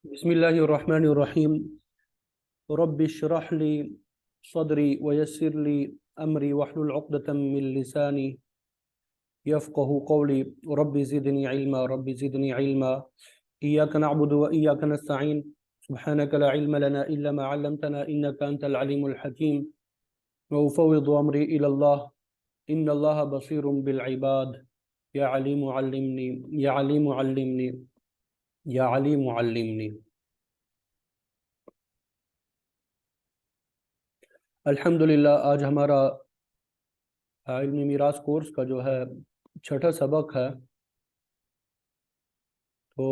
बिस्मिल्लाहिर्रहमानिर्रहीम। रब्बि इश्रह ली सदरी वयस्सिर ली अमरी वहलुल उक़दतम मिन लिसानी यफ़क़हू क़ौली। रब्बि ज़िदनी इल्मा इय्याका नअबुदु व इय्याका नस्तईन सुब्हानका ला इल्मा लना इल्ला मा अल्लमतना इन्नका अंतल अलीमुल हकीम। व उफ़व्विदु अमरी इलल्लाह इन्नल्लाहा बसीरुम बिल इबाद। या अलीमु अल्लिमनी या अलीमु अल्लिमनी या अलीमु अल्लिमनी। अल्हम्दुलिल्लाह, आज हमारा इल्मी मीरास कोर्स का जो है छठा सबक है। तो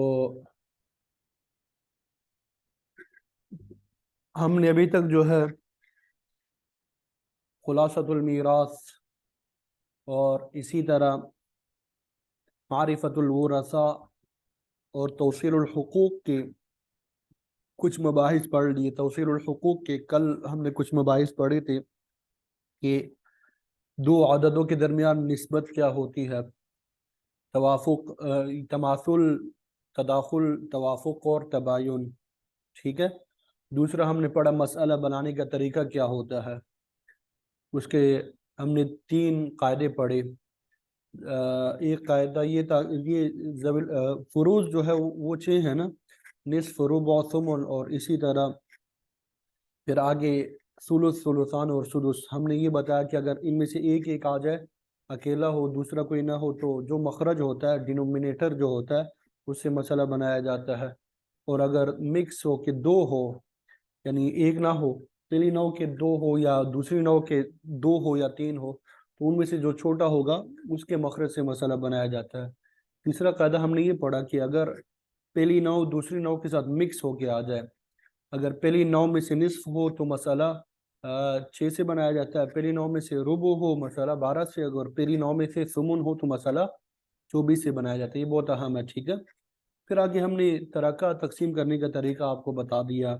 हमने अभी तक जो है खुलासतुल मीरास और इसी तरह मारिफतुल वुरसा और तौसीलुल हुकूक के कुछ मबाहिस पढ़ लिए। तौसीलुल हुकूक के कल हमने कुछ मबाहिस पढ़े थे कि दो अददों के दरमियान निस्बत क्या होती है, तवाफुक, तमासुल, तदाखुल, तवाफुक और तबायुन। ठीक है। दूसरा हमने पढ़ा मसला बनाने का तरीका क्या होता है। उसके हमने तीन कायदे पढ़े। एक कायदा ये था, ये फुरूज जो है वो छः है ना, निस्फ, रुबा, सुमुन और इसी तरह फिर आगे सुलुस, सुलुसान और सुदुस। हमने ये बताया कि अगर इनमें से एक एक आ जाए, अकेला हो, दूसरा कोई ना हो, तो जो मखरज होता है, डिनोमिनेटर जो होता है, उससे मसला बनाया जाता है। और अगर मिक्स हो के दो हो, यानी एक ना हो, पहली नौ के दो हो या दूसरी नौ के दो हो या तीन हो, तो उनमें से जो छोटा होगा उसके मखरज से मसला बनाया जाता है। तीसरा कायदा हमने ये पढ़ा कि अगर पहली नौ दूसरी नौ के साथ मिक्स होके आ जाए, अगर पहली नौ में से निस्फ हो तो मसला 6 से बनाया जाता है, पहली नौ में से रुबु हो मसला 12 से, अगर पहली नौ में से सुमुन हो तो मसला 24 से बनाया जाता है। ये बहुत अहम है। ठीक है। फिर आगे हमने तरक्का तकसीम करने का तरीका आपको बता दिया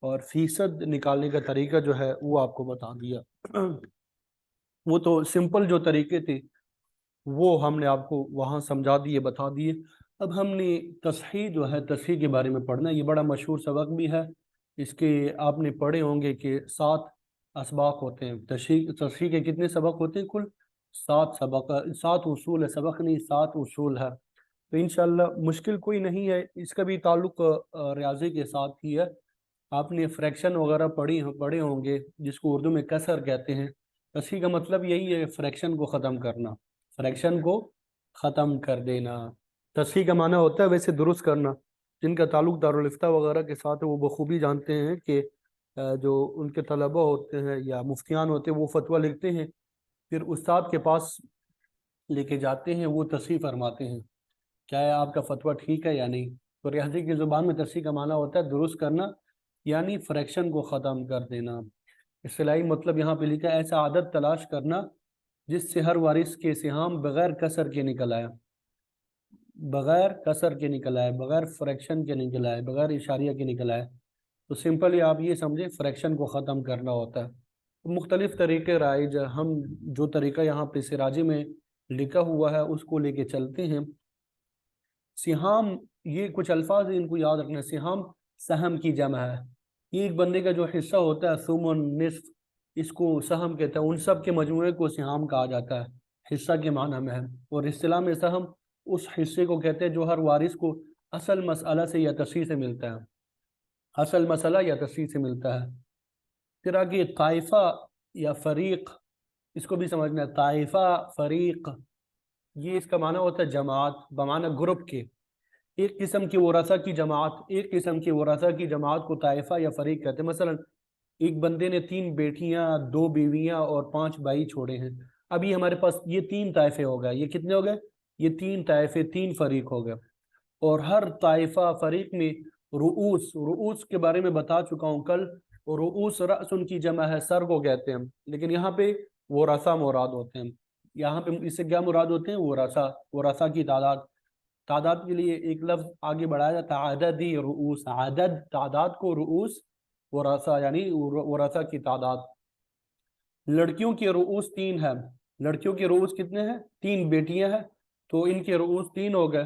और फीसद निकालने का तरीका जो है वो आपको बता दिया। वो तो सिंपल जो तरीके थे वो हमने आपको वहाँ समझा दिए, बता दिए। अब हमने तस्हीह जो है, तस्हीह के बारे में पढ़ना है। ये बड़ा मशहूर सबक भी है। इसके आपने पढ़े होंगे कि 7 असबाक होते हैं। तस्हीह तस्हीह के कितने सबक होते हैं? कुल 7 सबक, 7 उसूल है, सबक नहीं, 7 उसूल है। तो इंशाल्लाह मुश्किल कोई नहीं है। इसका भी ताल्लुक रियाजी के साथ ही है। आपने फ्रैक्शन वगैरह पढ़े होंगे, जिसको उर्दू में कसर कहते हैं। तस्हीह का मतलब यही है, फ्रैक्शन को ख़त्म करना, फ्रैक्शन को ख़त्म कर देना। तस्हीह का माना होता है वैसे दुरुस्त करना। जिनका ताल्लुक दारुल इफ्ता वगैरह के साथ है वो बखूबी जानते हैं कि जो उनके तलबा होते हैं या मुफ्तियान होते हैं वो फतवा लिखते हैं, फिर उस्ताद के पास लेके जाते हैं, वो तस्हीह फरमाते हैं क्या है आपका फतवा ठीक है या नहीं। तो रियाजी की ज़ुबान में तस्हीह का माना होता है दुरुस्त करना, यानी फ्रैक्शन को ख़त्म कर देना। इस्तिलाही मतलब यहाँ पे लिखा है, ऐसा आदत तलाश करना जिससे हर वारिस के सिहाम बगैर कसर के निकल आए, बगैर कसर के निकल आए, बगैर फ्रैक्शन के निकल आए, बगैर इशारिया के निकल आए। तो सिंपली आप ये समझें, फ्रैक्शन को ख़त्म करना होता है। तो मुख्तलिफ़ तरीके राइज, हम जो तरीका यहाँ पे सिराजी में लिखा हुआ है उसको लेके चलते हैं। सिहाम, ये कुछ अल्फाज हैं, इनको याद रखना। सिहाम सहम की जमा है। ये एक बंदे का जो हिस्सा होता है, सुमन, निस्फ, इसको सहम कहते हैं। उन सब के मजमूए को सिहाम कहा जाता है, हिस्सा के माना में है। और इस्तिलाह में सहम उस हिस्से को कहते हैं जो हर वारिस को असल मसला से या तस्हीह से मिलता है, असल मसला या तस्हीह से मिलता है। फिर आगे ताइफा या फरीक, इसको भी समझना है। ताइफा, फरीक, ये इसका माना होता है जमात, बमाना ग्रुप के। एक किस्म की वरासा की जमात, एक किस्म की वरासा की जमात को ताइफा या फरीक कहते हैं। मसलन एक बंदे ने 3 बेटियां, 2 बीवियां और 5 भाई छोड़े हैं। अभी हमारे पास ये 3 ताइफे हो गए। ये कितने हो गए? ये 3 ताइफे, 3 फरीक हो गए। और हर ताइफा फरीक में रुऊस, रुऊस के बारे में बता चुका हूँ कल। और रुऊस रअस उनकी जमा है, सर को कहते हैं। लेकिन यहाँ पे वरासा मुराद होते हैं। यहाँ पे इससे क्या मुराद होते हैं? वरासा, वरासा की तादाद। तादाद के लिए एक लफ्ज आगे बढ़ाया जाता है, आदद ही रुऊस, आदद, तादाद को, रुऊस वरासा यानी वरासा की तादाद। लड़कियों के रुऊस 3 है। लड़कियों के रुऊस कितने हैं? 3 बेटियां हैं, तो इनके रुऊस 3 हो गए।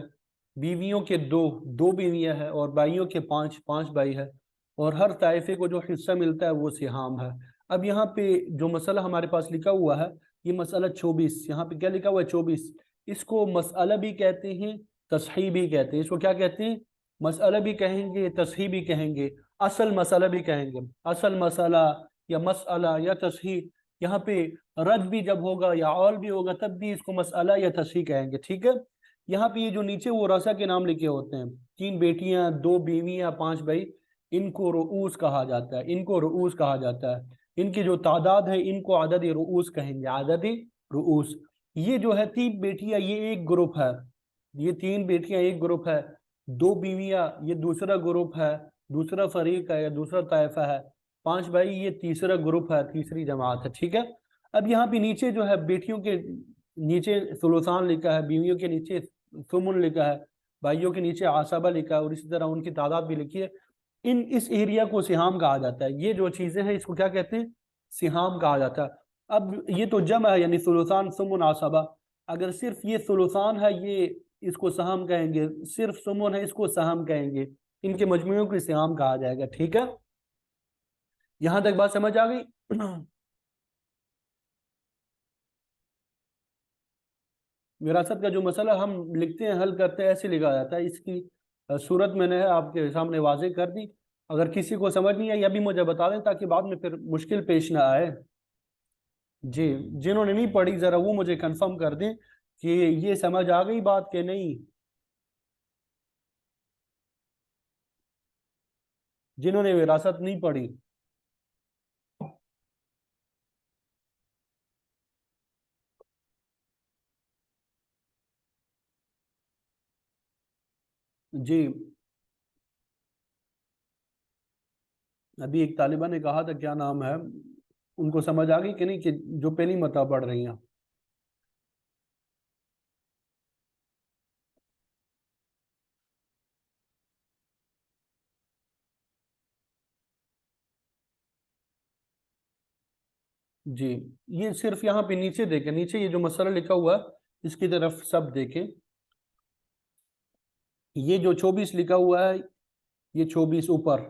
बीवियों के दो, दो बीवियां हैं, और भाइयों के पांच, पांच भाई है, और हर ताइफे को जो हिस्सा मिलता है वो सिहाम है। अब यहाँ पे जो मसला हमारे पास लिखा हुआ है, ये मसला 24, यहाँ पे क्या लिखा हुआ है 24, इसको मसला भी कहते हैं, तसही भी कहते हैं। इसको क्या कहते हैं? मसला भी कहेंगे, तसही भी कहेंगे, असल मसला भी कहेंगे। असल मसला या मसला या तसही, यहाँ पे रज भी जब होगा या औल भी होगा तब भी इसको मसला या तसही कहेंगे। ठीक है। यहाँ पे ये जो नीचे वो रसा के नाम लिखे होते हैं, तीन बेटियां, दो बीवियां, पांच भाई, इनको रुऊस कहा जाता है, इनको रुऊस कहा जाता है। इनकी जो तादाद है इनको आदद रुऊस कहेंगे, आदद रुऊस। ये जो है तीन बेटियां ये एक ग्रुप है, ये तीन बेटियां एक ग्रुप है, दो बीवियां ये दूसरा ग्रुप है, दूसरा फरीक है या दूसरा ताइफा है, पांच भाई ये तीसरा ग्रुप है, तीसरी जमात है। ठीक है। अब यहाँ पे नीचे जो है बेटियों के नीचे सुलुसान लिखा है, बीवियों के नीचे सुमुन लिखा है, भाइयों के नीचे आसाबा लिखा है, और इसी तरह उनकी तादाद भी लिखी है। इस एरिया को सिहाम कहा जाता है। ये जो चीजें हैं इसको क्या कहते हैं? सिहाम कहा जाता है। अब ये तो जमा है, यानी सुलुसान सुमुन आसाबा। अगर सिर्फ ये सुलुसान है ये इसको सहम कहेंगे, सिर्फ सुमुन है इसको सहम कहेंगे, इनके मजमूओं को सिहाम कहा जाएगा। ठीक है। यहां तक बात समझ आ गई? विरासत का जो मसला हम लिखते हैं, हल करते हैं, ऐसे लिखा जाता है। इसकी सूरत मैंने आपके सामने वाजे कर दी। अगर किसी को समझ नहीं आई अभी मुझे बता दें, ताकि बाद में फिर मुश्किल पेश ना आए। जी, जिन्होंने नहीं पढ़ी जरा वो मुझे कंफर्म कर दें कि ये समझ आ गई बात के नहीं। जिन्होंने विरासत नहीं पढ़ी। जी, अभी एक तालिबा ने कहा था, क्या नाम है, उनको समझ आ गई कि नहीं, कि जो पहली मता पढ़ रही हैं? जी, ये सिर्फ यहाँ पे नीचे देखें, नीचे ये जो मसला लिखा हुआ है इसकी तरफ सब देखें। ये जो 24 लिखा हुआ है, ये 24 ऊपर,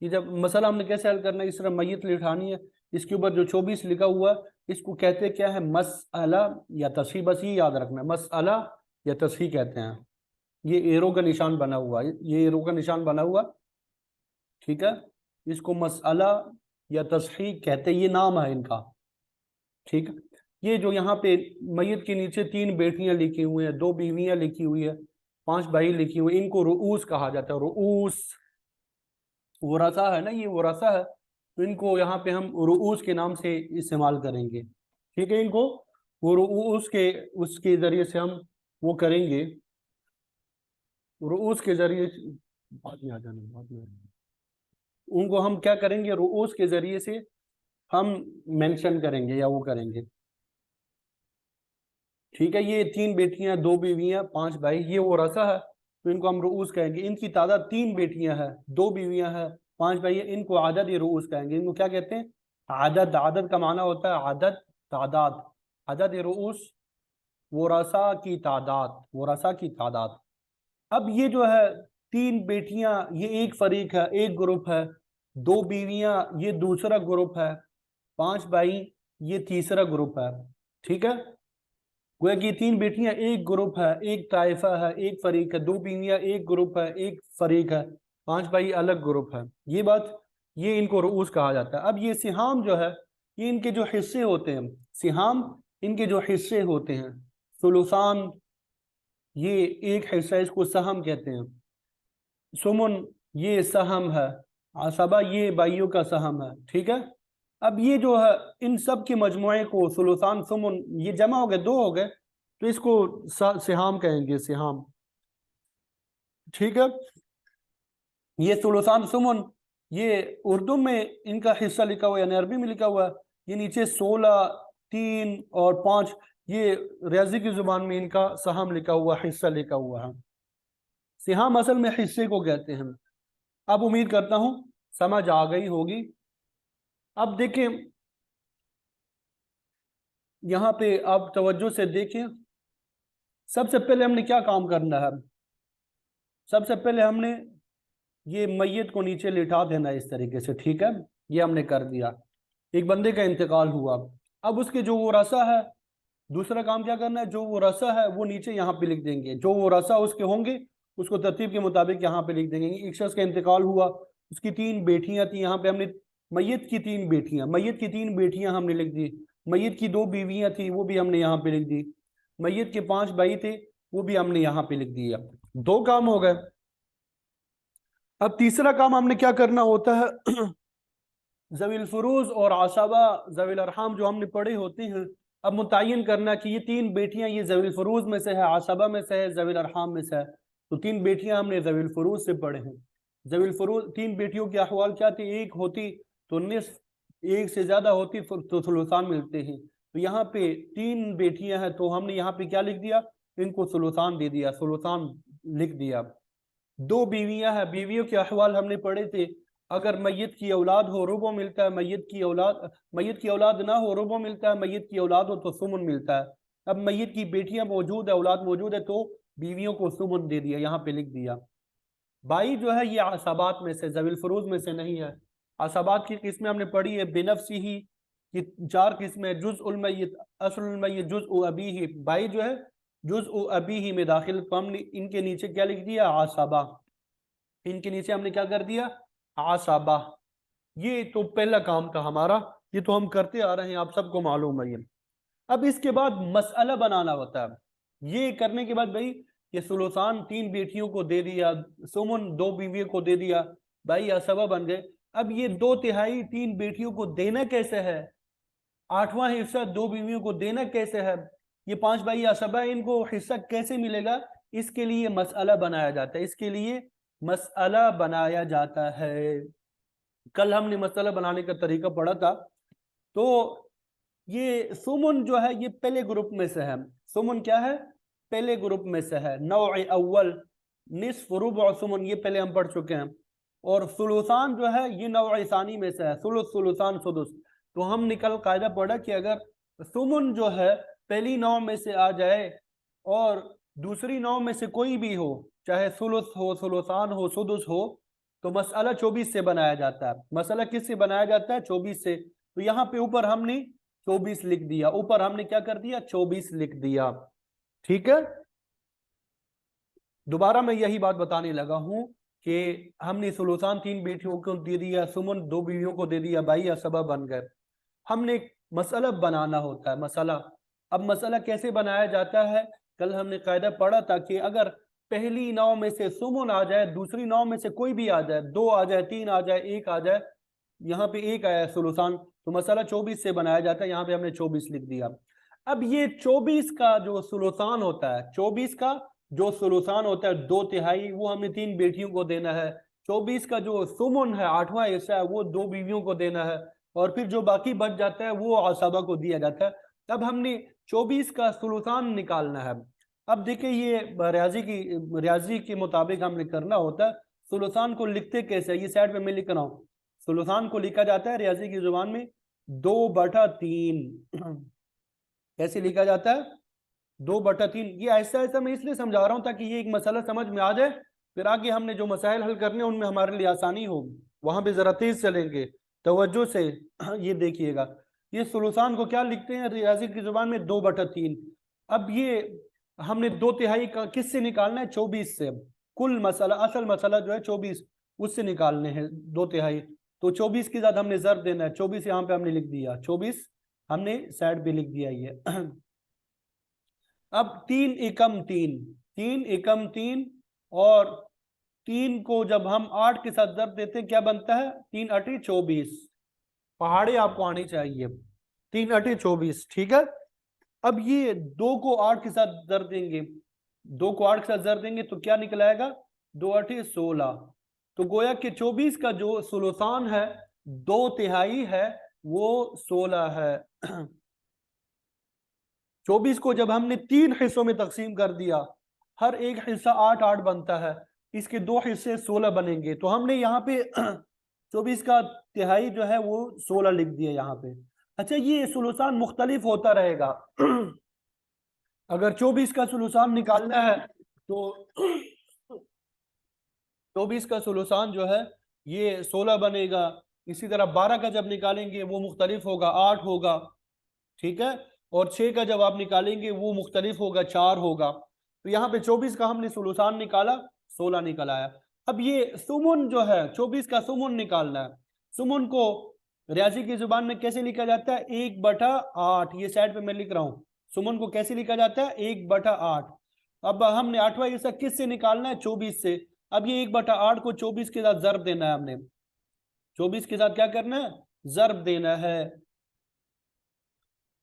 ये जब मसला हमने कैसे हल करना है, इस तरह मैयत लिठानी है, इसके ऊपर जो 24 लिखा हुआ है इसको कहते क्या है? मसअला या तस्हीह। बस ये याद रखना है, मसअला या तस्हीह कहते हैं। ये एरो का निशान बना हुआ है, ये एरो का निशान बना हुआ। ठीक है। इसको मसअला या तस्हीह कहते हैं, ये नाम है इनका। ठीक है। ये जो यहाँ पे मैयत के नीचे तीन बेटियां लिखी हुई हैं, दो बीवियां लिखी हुई है, पांच भाई लिखी हुई, इनको रुऊस कहा जाता है। रुऊस वरासा है ना, ये वरासा है, तो इनको यहाँ पे हम रुऊस के नाम से इस्तेमाल करेंगे। ठीक है। इनको वो रुऊस के उसके जरिए से हम वो करेंगे, रुऊस के जरिए। बाद में आ जाना, बाद में आ जाना। उनको हम क्या करेंगे? रुऊस के जरिए से हम मेंशन करेंगे या वो करेंगे। ठीक है। ये तीन बेटियां, दो बीवियां, पांच भाई, ये वो रसा है, तो इनको हम रूस कहेंगे। इनकी तादाद तीन बेटियां हैं, दो बीवियां हैं, पांच भाई है, इनको आदद या रूस कहेंगे। इनको क्या कहते हैं? आदद। आदद का माना होता है आदद, तादाद। आदद या रूस, वो रसा की तादाद, वो रसा की तादाद। अब ये जो है तीन बेटियां ये एक फरीक है, एक ग्रुप है, दो बीवियां ये दूसरा ग्रुप है, पांच भाई ये तीसरा ग्रुप है। ठीक है। गोया कि तीन बेटियां एक ग्रुप है, एक ताइफा है, एक फरीक है, दो बीवियां एक ग्रुप है, एक फरीक है, पांच भाई अलग ग्रुप है। ये बात, ये इनको रूस कहा जाता है। अब ये सिहाम जो है, ये इनके जो हिस्से होते हैं, सिहाम इनके जो हिस्से होते हैं, सुलुसान ये एक हिस्सा, इसको सहम कहते हैं। सुमुन ये सहम है, आसबा ये बाइयों का सहम है। ठीक है। अब ये जो है इन सब के मजमुए को सुलुसान सुमुन ये जमा हो गए, दो हो गए, तो इसको सिहाम कहेंगे, सिहाम। ठीक है। ये सुलुसान सुमुन ये उर्दू में इनका हिस्सा लिखा हुआ है, यानी अरबी में लिखा हुआ है। ये नीचे 16, 3 और 5, ये रियाजी की जुबान में इनका सहम लिखा हुआ, हिस्सा लिखा हुआ है। सिहाम असल में हिस्से को कहते हैं। अब उम्मीद करता हूं समझ आ गई होगी। अब देखें, यहाँ पे आप तवज्जो से देखें, सबसे पहले हमने क्या काम करना है? सबसे पहले हमने ये मैयत को नीचे लिटा देना इस तरीके से, ठीक है, ये हमने कर दिया। एक बंदे का इंतकाल हुआ, अब उसके जो वो रसा है, दूसरा काम क्या करना है, जो वो रसा है वो नीचे यहाँ पे लिख देंगे, जो वो रसा उसके होंगे उसको तरतीब के मुताबिक यहाँ पे लिख देंगे। एक शख्स का इंतकाल हुआ, उसकी 3 बेटियां थी, यहाँ पे हमने मैयत की 3 बेटियां, मैयत की 3 बेटियां हमने लिख दी। मैयत की 2 बीवियां थी, वो भी हमने यहाँ पे लिख दी। मैयत के 5 भाई थे, वो भी हमने यहाँ पे लिख दिया। 2 काम हो गए। अब तीसरा काम हमने क्या करना होता है, जवील फुरूज और आसबा जवील अरहाम जो हमने पढ़े होते हैं, अब मुतय्यन करना कि ये 3 बेटियां ये जवील फुरूज में से है, आसबा में से है, जवील अरहाम में से है। तो 3 बेटियां हमने जवील फुरूज से पढ़े हैं। जवील फुरूज 3 बेटियों के अहवाल क्या थे, एक होती तो निस्फ, एक से ज्यादा होती तो सुलुसान मिलते हैं। तो यहाँ पे 3 बेटियां हैं, तो हमने यहाँ पे क्या लिख दिया, इनको सुलुसान दे दिया, सुलुसान लिख दिया। 2 बीवियां हैं, बीवियों के अहवाल हमने पढ़े थे। अगर मैयत की औलाद हो रुबो मिलता है, मैयत की औलाद ना हो रुबो मिलता है, मैयत की औलाद हो तो सुमन मिलता है। अब मैयत की बेटियां मौजूद है, औलाद मौजूद है, तो बीवियों को सुमन दे दिया, यहाँ पे लिख दिया। भाई जो है ये आसाबात में से, जवील फरूज में से नहीं है। आसाबात की किस्में हमने पढ़ी है, बेनफ्सी ही की 4 किस्में, जुज उल मैयत, असलुल मैयत, जुज उ अबी ही। भाई जो है जुज उ अबी ही में दाखिल, तो हमने इनके नीचे क्या लिख दिया, आसाबा। इनके नीचे हमने क्या कर दिया, आसाबा। ये तो पहला काम था हमारा, ये तो हम करते आ रहे हैं, आप सबको मालूम है ये। अब इसके बाद मसला बनाना होता है। ये करने के बाद भाई ये सुलूसान 3 बेटियों को दे दिया, सुमन 2 बीवियों को दे दिया, भाई असबा बन गए। अब ये 2/3 3 बेटियों को देना कैसे है, 8वां हिस्सा 2 बीवियों को देना कैसे है, ये 5 भाई असबा है, इनको हिस्सा कैसे मिलेगा, इसके लिए मसला बनाया जाता है, इसके लिए मसला बनाया जाता है। कल हमने मसला बनाने का तरीका पढ़ा था। तो ये सुमन जो है ये पहले ग्रुप में से है, सुमन क्या है, पहले ग्रुप में से है। नौ अव्वल, निस्फ, रुबु, सुमन, ये पहले हम पढ़ चुके हैं। और सुलुसान जो है ये नौ सानी में से है, सुलुस, सुलुसान, सुदुस। तो हम निकल कायदा पढ़ा कि अगर सुमन जो है पहली 9 में से आ जाए और दूसरी 9 में से कोई भी हो, चाहे सुलुस हो, सुलुसान हो, सुदुस हो, तो मसला 24 से बनाया जाता है। मसला किस से बनाया जाता है, 24 से। तो यहाँ पे ऊपर हमने 24 लिख दिया, ऊपर हमने क्या कर दिया, 24 लिख दिया, ठीक है। दोबारा मैं यही बात बताने लगा हूं कि हमने सुलूसान 3 बेटियों को दे दिया, सुमन 2 बीवियों को दे दिया, भाई या सबब बन गए। हमने एक मसला बनाना होता है, मसला। अब मसला कैसे बनाया जाता है, कल हमने कायदा पढ़ा था कि अगर पहली 9 में से सुमन आ जाए, दूसरी 9 में से कोई भी आ जाए, 2 आ जाए, 3 आ जाए, 1 आ जाए, यहाँ पे 1 आया सुलूसान, तो मसला 24 से बनाया जाता है। यहाँ पे हमने 24 लिख दिया। अब ये 24 का जो सुलूसान होता है, 24 का जो सुलूसान होता है 2/3, वो हमें 3 बेटियों को देना है। 24 का जो सुमन है 8वां हिस्सा है, वो 2 बीवियों को देना है। और फिर जो बाकी बच जाता है वो आसाबा को दिया जाता है। तब हमने 24 का सुलूसान निकालना है। अब देखिए ये रियाजी के मुताबिक हमने करना होता है। सुलूसान को लिखते कैसे, ये साइड पे मैं लिख रहा हूँ। सुलूसान को लिखा जाता है रियाजी की जुबान में 2/3। कैसे लिखा जाता है, 2/3। ये ऐसा ऐसा मैं इसलिए समझा रहा हूं ताकि ये एक मसला समझ में आ जाए, फिर आगे हमने जो मसाइल हल करने हैं उनमें हमारे लिए आसानी होगी, वहां पे जरा तेज चलेंगे, तवज्जो से। ये देखिएगा, ये सुलूसान को क्या लिखते हैं रियाजी की जुबान में, 2/3। अब ये हमने 2/3 का किससे निकालना है, 24 से। कुल मसला, असल मसला जो है 24, उससे निकालने हैं 2/3। तो 24 के साथ हमने जर देना है, 24 यहाँ पे हमने लिख दिया, 24 हमने साइड पे लिख दिया ये। अब 3 एकम 3, 3 एकम 3, और 3 को जब हम 8 के साथ जब देते क्या बनता है, 3 अठी 24। पहाड़े आपको आनी चाहिए, 3 अठी 24, ठीक है। अब ये 2 को 8 के साथ जर देंगे, 2 को 8 के साथ जर देंगे तो क्या निकल आएगा, 2 अठी 16। तो गोया कि 24 का जो सुलूसान है, 2/3 है, वो 16 है। 24 को जब हमने 3 हिस्सों में तकसीम कर दिया, हर एक हिस्सा 8-8 बनता है, इसके 2 हिस्से 16 बनेंगे। तो हमने यहाँ पे 24 का तिहाई जो है वो 16 लिख दिया यहाँ पे। अच्छा, ये सुलूसान मुख्तलिफ होता रहेगा। अगर 24 का सुलूसान निकालना है तो 24 का सुलूसान जो है ये 16 बनेगा। इसी तरह 12 का जब निकालेंगे वो मुख्तलिफ होगा, 8 होगा, ठीक है। और 6 का जब आप निकालेंगे वो मुख्तलिफ होगा, 4 होगा। तो यहाँ पे 24 का हमने सुलूसान निकाला, 16 निकल आया। अब ये सुमुन जो है, 24 का सुमुन निकालना है। सुमुन को रियाजी की जुबान में कैसे लिखा जाता है? 1/8। ये साइड पे मैं लिख रहा हूं। सुमुन को कैसे लिखा जाता है? 1/8। अब हमने 8वां हिस्सा किस से निकालना है? 24 से। अब ये 1/8 को 24 के साथ जर्ब देना है हमने। 24 के साथ क्या करना है? जर्ब देना है।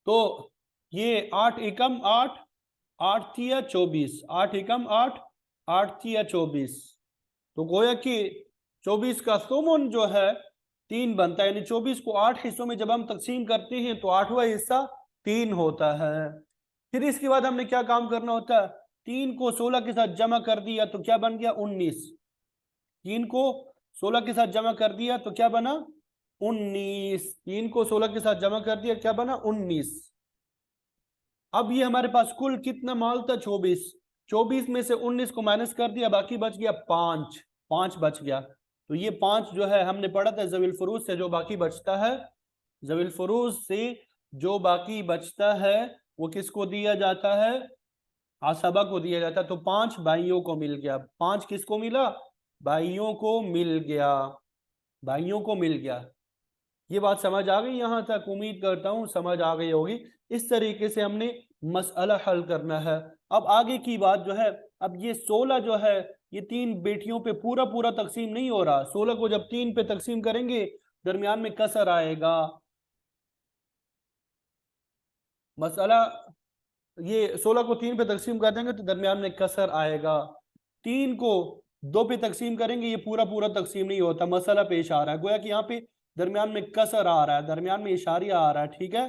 तो ये 8 एकम 8, 8 तिया 24, 8 एकम 8, 8 तिया 24। तो गोया कि 24 का सुमन जो है 3 बनता है, यानी 24 को 8 हिस्सों में जब हम तकसीम करते हैं तो 8वां हिस्सा 3 होता है। फिर इसके बाद हमने क्या काम करना होता है? 3 को 16 के साथ जमा कर दिया तो क्या बन गया? 19। 3 को 16 के साथ जमा कर दिया तो क्या बना? 19। 3 को 16 के साथ जमा कर दिया, क्या बना? 19। अब ये हमारे पास कुल कितना माल था? 24। 24 में से 19 को माइनस कर दिया, बाकी बच गया 5। 5 बच गया। तो ये 5 जो है हमने पढ़ा था ज़वील फुरूज से जो बाकी बचता है, ज़वील फुरूज से जो बाकी बचता है वो किसको दिया जाता है? आसबा को दिया जाता है। तो 5 भाइयों को मिल गया। 5 किसको मिला? भाइयों को मिल गया। भाइयों को मिल गया। ये बात समझ आ गई यहाँ तक? उम्मीद करता हूँ समझ आ गई होगी। इस तरीके से हमने मसला हल करना है। अब आगे की बात जो है, अब ये 16 जो है ये 3 बेटियों पे पूरा पूरा तकसीम नहीं हो रहा। 16 को जब 3 पे तकसीम करेंगे दरमियान में कसर आएगा। मसला ये 16 को 3 पे तकसीम कर देंगे तो दरमियान में कसर आएगा। 3 को 2 पे तकसीम करेंगे, ये पूरा पूरा तकसीम नहीं होता, मसला पेश आ रहा है। गोया कि यहाँ पे दरमियान में कसर आ रहा है, दरमियान में इशारिया आ रहा है, ठीक है।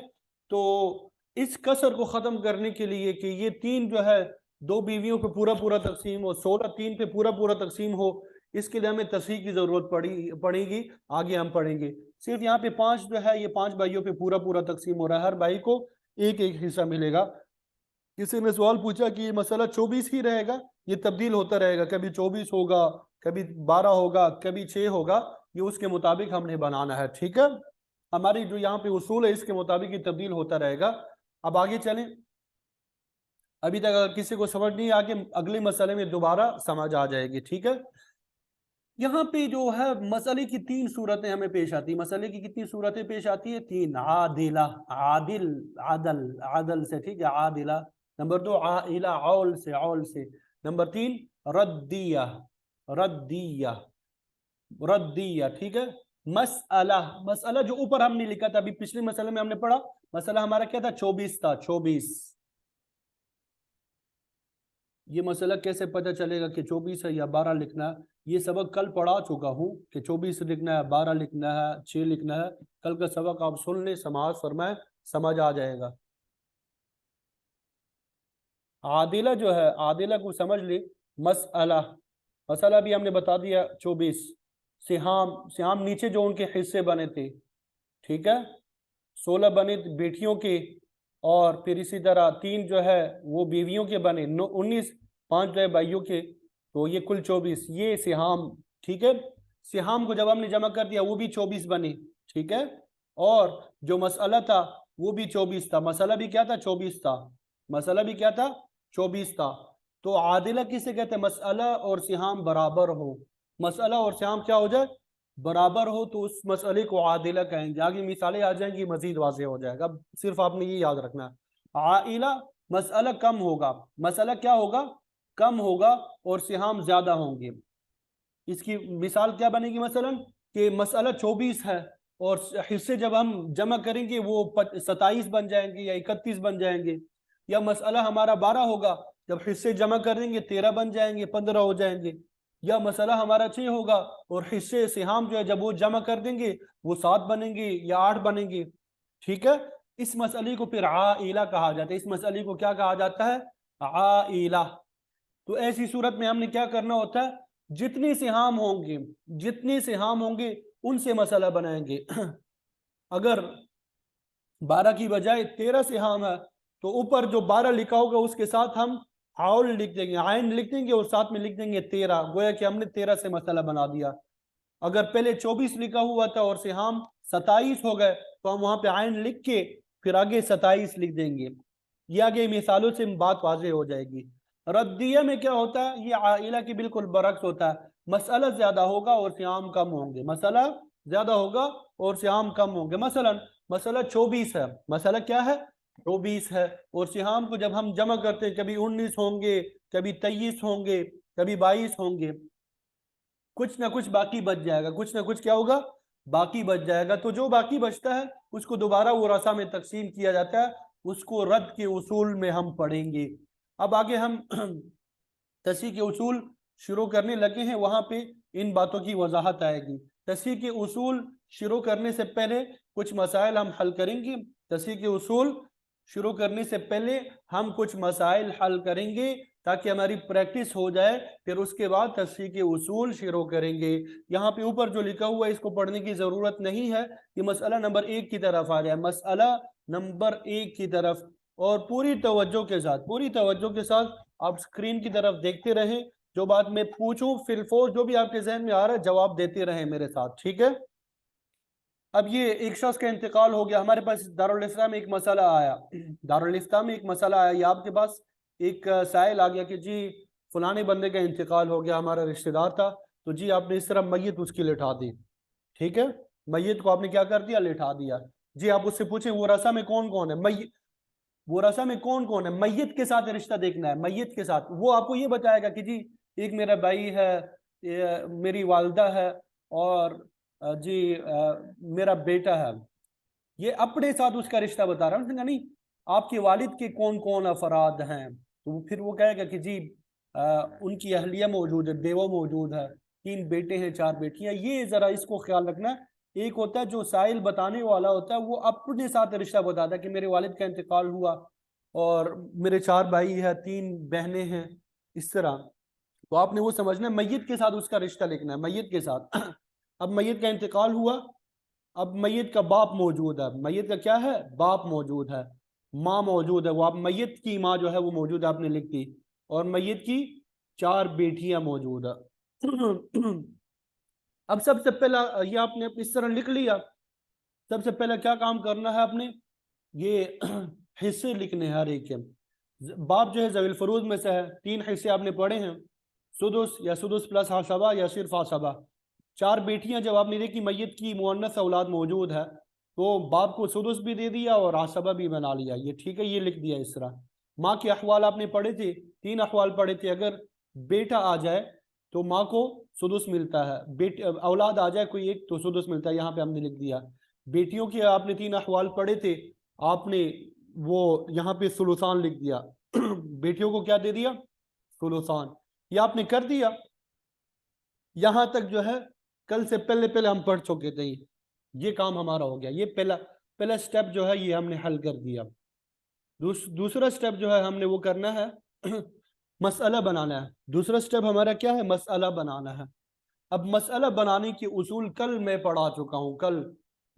तो इस कसर को ख़त्म करने के लिए कि ये 3 जो है 2 बीवियों पे पूरा पूरा तकसीम हो, 16 3 पे पूरा पूरा तकसीम हो, इसके लिए हमें तस्हीह की ज़रूरत पड़ेगी। आगे हम पढ़ेंगे। सिर्फ यहाँ पे 5 जो है ये 5 भाइयों पे पूरा पूरा तकसीम हो रहा है, हर भाई को एक एक हिस्सा मिलेगा। किसी ने सवाल पूछा कि ये मसला 24 ही रहेगा, ये तब्दील होता रहेगा, कभी 24 होगा, कभी 12 होगा, कभी 6 होगा, ये उसके मुताबिक हमने बनाना है, ठीक है। हमारी जो यहाँ पे उसूल है इसके मुताबिक ये तब्दील होता रहेगा। अब आगे चलें। अभी तक अगर किसी को समझ नहीं आगे अगले मसले में दोबारा समझ आ जाएगी, ठीक है। यहाँ पे जो है मसले की 3 सूरतें हमें पेश आती है। मसले की कितनी सूरतें पेश आती है? 3। आदिला, आदिल, आदल, आदल से, ठीक है, आदिला। नंबर 2 आइला, औल से, औल से। नंबर 3 रद्दिया, रद्दिया, रद्दिया, ठीक है। मसअला, मसअला जो ऊपर हमने लिखा था, अभी पिछले मसले में हमने पढ़ा, मसला हमारा क्या था? 24 था, 24। ये मसला कैसे पता चलेगा कि 24 है या 12 लिखना है? ये सबक कल पढ़ा चुका हूँ कि 24 लिखना है, 12 लिखना है, 6 लिखना है। कल का सबक आप सुन लें, समाज फरमाए, समझ आ जाएगा। आदिला जो है, आदिला को समझ ले। मसअला, मसला भी हमने बता दिया 24। सिहाम, सिहाम नीचे जो उनके हिस्से बने थे, ठीक है। 16 बने बेटियों के, और फिर इसी तरह 3 जो है वो बीवियों के बने, 19, 5 जो है भाइयों के। तो ये कुल 24, ये सिहाम, ठीक है। सिहाम को जब हमने जमा कर दिया वो भी 24 बने, ठीक है। और जो मसला था वो भी 24 था। मसला भी क्या था? 24 था। मसला भी क्या था? 24 था। तो आदिला किसे कहते हैं? मसला और सिहाम बराबर हो। मसला और सिहाम क्या हो जाए? बराबर हो, तो उस मसले को आदिला कहेंगे। आगे मिसालें आ जाएंगी, मजीद वाज़ेह हो जाएगा। अब सिर्फ आपने ये याद रखना है, आइला मसला कम होगा, मसला क्या होगा? कम होगा, और सिहाम ज्यादा होंगे। इसकी मिसाल क्या बनेगी? मसलन कि मसला 24 है और हिस्से जब हम जमा करेंगे वो 27 बन जाएंगे या 31 बन जाएंगे। या मसला हमारा 12 होगा, जब हिस्से जमा करेंगे 13 बन जाएंगे, 15 हो जाएंगे। या मसला हमारा 6 होगा और हिस्से सिहाम जो है जब वो जमा कर देंगे वो 7 बनेंगे या 8 बनेंगे, ठीक है। इस मसले को फिर आइला कहा जाता है। इस मसले को क्या कहा जाता है? आइला। तो ऐसी सूरत में हमने क्या करना होता है? जितने सिहाम होंगे, जितने सिहाम होंगे उनसे मसला बनाएंगे। अगर 12 की बजाय 13 सिहाम है तो ऊपर जो 12 लिखा होगा उसके साथ हम हाउल लिख देंगे, आयन लिख देंगे और साथ में लिख देंगे 13, गोया कि हमने 13 से मसला बना दिया। अगर पहले 24 लिखा हुआ था और सिहाम 27 हो गए तो हम वहां पे आयन लिख के फिर आगे 27 लिख देंगे। ये आगे मिसालों से बात वाज़ेह हो जाएगी। रद्दिया में क्या होता है, ये आइला की बिल्कुल बरक्स होता है। मसला ज्यादा होगा और सियाम कम होंगे, मसला ज्यादा होगा और सियाम कम होंगे। मसलन मसला 24 है, मसला क्या है 24 है, और सियाम को जब हम जमा करते हैं कभी 19 होंगे, कभी 23 होंगे, कभी 22 होंगे, कुछ ना कुछ बाकी बच जाएगा, कुछ ना कुछ क्या होगा बाकी बच जाएगा। तो जो बाकी बचता है उसको दोबारा वो रसा में तकसीम किया जाता है, उसको रद्द के उसूल में हम पढ़ेंगे। अब आगे हम तस्हीह के उसूल शुरू करने लगे हैं, वहां पे इन बातों की वजाहत आएगी। तस्हीह के उसूल शुरू करने से पहले कुछ मसाइल हम हल करेंगे। तस्हीह के उसूल शुरू करने से पहले हम कुछ मसाइल हल करेंगे ताकि हमारी प्रैक्टिस हो जाए, फिर उसके बाद तस्हीह के उसूल शुरू करेंगे। यहाँ पे ऊपर जो लिखा हुआ है इसको पढ़ने की जरूरत नहीं है, ये मसला नंबर 1 की तरफ आ जाए, मसला नंबर 1 की तरफ। और पूरी तवज्जो के साथ, पूरी तवज्जो के साथ आप स्क्रीन की तरफ देखते रहें, जो बात मैं पूछूं फिलफोर जो भी आपके जहन में आ रहा है जवाब देते रहें मेरे साथ, ठीक है। अब ये एक शख्स का इंतकाल हो गया, हमारे पास दारुल इस्लाम में एक मसला आया, दारुल इस्लाम में एक मसला आया, ये आपके पास एक साइल आ गया कि जी फलाने बंदे का इंतकाल हो गया, हमारा रिश्तेदार था, तो जी आपने इस तरह मैयत उसकी लिटा दी, ठीक है, मैयत को आपने क्या कर दिया लिटा दिया। जी आप उससे पूछें वो रसा में कौन कौन है, वो रसा में कौन कौन है, मैयत के साथ रिश्ता देखना है, मैयत के साथ, वो आपको ये बताएगा कि जी एक मेरा भाई है, मेरी वालदा है, और जी मेरा बेटा है, ये अपने साथ उसका रिश्ता बता रहा है। उसने कहा नहीं आपके वालिद के कौन कौन अफराद हैं, तो फिर वो कहेगा कि जी उनकी अहलिया मौजूद है, बेवा मौजूद है, 3 बेटे हैं 4 बेटियां। ये जरा इसको ख्याल रखना, एक होता है जो साइल बताने वाला होता है वो अपने साथ रिश्ता बताता है कि मेरे वालिद का इंतकाल हुआ और मेरे 4 भाई है 3 बहनें हैं, इस तरह। तो आपने वो समझना है मैयत के साथ उसका रिश्ता लिखना है, मैयत के साथ। अब मैयत का इंतकाल हुआ, अब मैयत का बाप मौजूद है, मैयत का क्या है बाप मौजूद है, माँ मौजूद है, वो आप मैयत की माँ जो है वो मौजूद है आपने लिख दी, और मैयत की 4 बेटियां मौजूद है। अब सबसे पहला ये आपने इस तरह लिख लिया, सबसे पहले क्या काम करना है आपने, ये हिस्से लिखने हैं हर एक के। बाप जो है ज़वील फरूज में से है, 3 हिस्से आपने पढ़े हैं, सुदुस या सुदुस प्लस हासबा या सिर्फ हासबा। 4 बेटियां जब आपने देखी मैयत की मुअन्नस औलाद मौजूद है, तो बाप को सुदुस भी दे दिया और हासबा भी बना लिया, ये ठीक है, ये लिख दिया इस तरह। माँ के अहवाल आपने पढ़े थे, 3 अहवाल पढ़े थे, अगर बेटा आ जाए तो माँ को सुदुस मिलता है, बेटे औलाद आ जाए कोई एक तो सुदुस मिलता है, यहाँ पे हमने लिख दिया। बेटियों के आपने 3 अहवाल पढ़े थे, आपने वो यहाँ पे सुलुसान लिख दिया। बेटियों को क्या दे दिया सुलुसान, ये आपने कर दिया। यहां तक जो है कल से पहले पहले हम पढ़ चुके थे, ये काम हमारा हो गया, ये पहला पहला स्टेप जो है ये हमने हल कर दिया। दूसरा स्टेप जो है हमने वो करना है, मसला बनाना है। दूसरा स्टेप हमारा क्या है, मसला बनाना है। अब मसला बनाने के उसूल कल मैं पढ़ा चुका हूं, कल